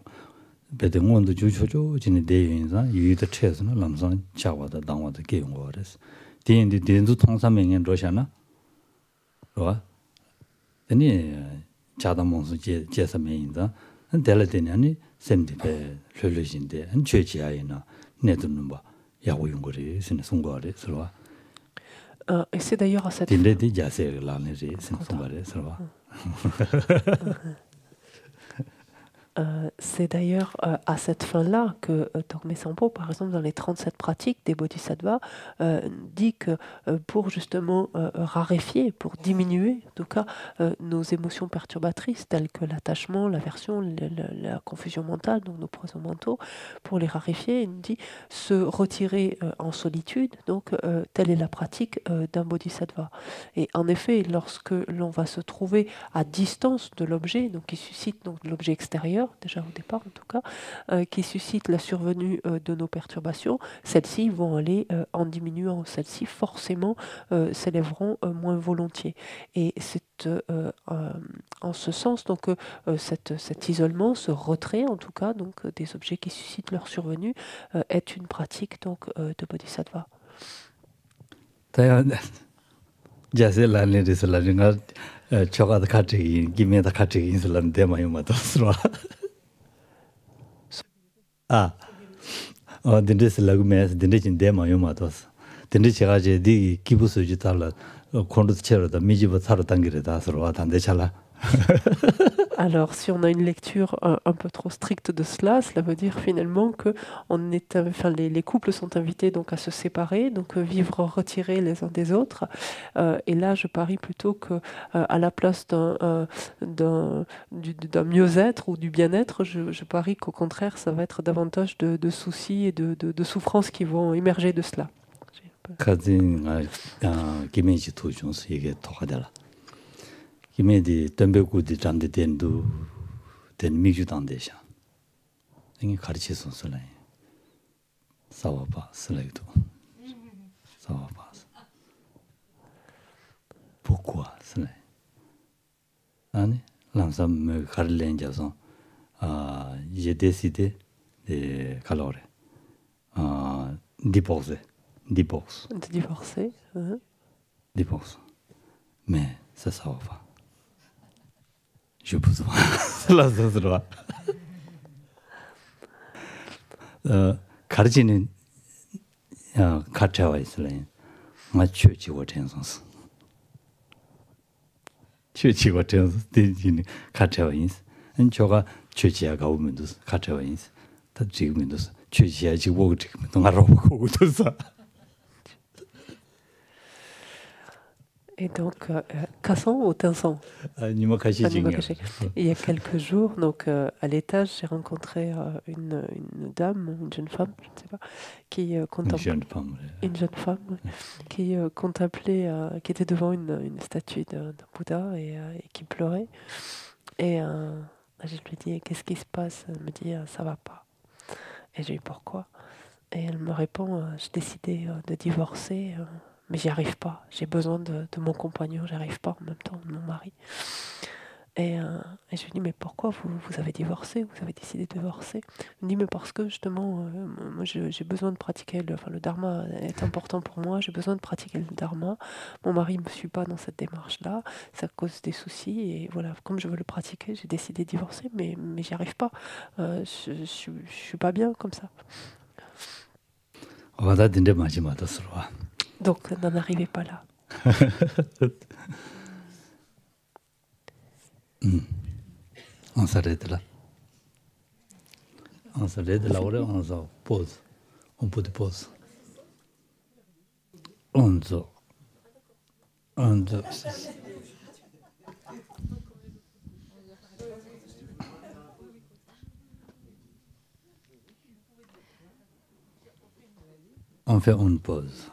배등원도 주초죠. 진의 대인사 유디 최선을 남산 차와다 당와다 개용거레스. 대인디 대인도 통삼명엔 러시아나. 와. 아니 차단문송 제사면인다. 델레데니 샘디베 르르진데 안 죄지아이나 내두는 뭐 야고용거리 신의 송거리 서로 et c'est d'ailleurs à cette 딜레디 자세라네지 송거리 서로 c'est d'ailleurs à cette fin-là que Togme Sampo, par exemple, dans les 37 pratiques des Bodhisattvas, dit que pour justement raréfier, pour diminuer, en tout cas, nos émotions perturbatrices, telles que l'attachement, l'aversion, la confusion mentale, donc nos poisons mentaux, pour les raréfier, il dit se retirer en solitude, donc telle est la pratique d'un Bodhisattva. Et en effet, lorsque l'on va se trouver à distance de l'objet, donc qui suscite donc l'objet extérieur, déjà au départ en tout cas, qui suscite la survenue de nos perturbations, celles-ci vont aller en diminuant, celles-ci forcément s'élèveront moins volontiers. Et c'est en ce sens donc cet isolement, ce retrait en tout cas donc des objets qui suscitent leur survenue est une pratique donc de Bodhisattva. chocolate cutting, give me the cutting is land demayomatos. Then this lagumes, the nation demayomatos. The nicharaje di kibusujitala, conductor, the mijiba taratangirita, and the chala. Alors, si on a une lecture un peu trop stricte de cela, cela veut dire finalement que les couples sont invités donc à se séparer, donc vivre retirés les uns des autres. Et là, je parie plutôt que à la place d'un mieux-être ou du bien-être, je parie qu'au contraire, ça va être davantage de soucis et de souffrances qui vont émerger de cela. 김에디 덤베고디 잔데 된도 된 미주단데샤 이게 가르치선 설레 사와바 슬레이도 사와바 pourquoi 슬레 아니 람삼 가르렌자서 j'ai décidé de calore divorcer mais ça va pas. Je peux pas. 가르치는 가짜와 있어요. 我确记过这样子，确记过这样子，对对，看这玩意思，叫个确记啊，搞我们都是看这玩意思，他这个们都是确记啊，就我这个们都俺老婆我都是。Et donc, Casson ou Tinson? Il y a quelques jours, donc à l'étage, j'ai rencontré une dame, une jeune femme, je ne sais pas, qui contemplait une jeune femme, qui contemplait, qui était devant une statue d'un Bouddha et qui pleurait. Et je lui dis, qu'est-ce qui se passe? Elle me dit, ça va pas. Et j'ai dit, pourquoi? Et elle me répond, j'ai décidé de divorcer. Mais j'y arrive pas. J'ai besoin de mon compagnon, j'y arrive pas en même temps, de mon mari. Et je lui dis, mais pourquoi vous avez divorcé? Vous avez décidé de divorcer? Il me dit, mais parce que justement, moi j'ai besoin de pratiquer, le dharma est important pour moi, j'ai besoin de pratiquer le dharma. Mon mari ne me suit pas dans cette démarche-là, ça cause des soucis. Et voilà, comme je veux le pratiquer, j'ai décidé de divorcer, mais j'y arrive pas. Je suis pas bien comme ça. Donc, n'en arrivez pas là. On s'arrête là. On s'arrête là, on se pose. On peut pause. On se. On fait une pause.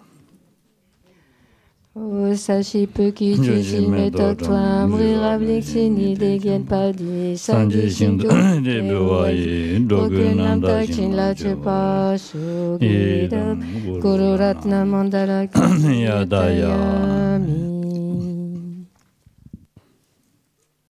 O sashi puki juji meto twa mrira blikshini degen padi sanji shindu dewayi dogunam dakshin la chepa sugida guru ratna mandala yadayami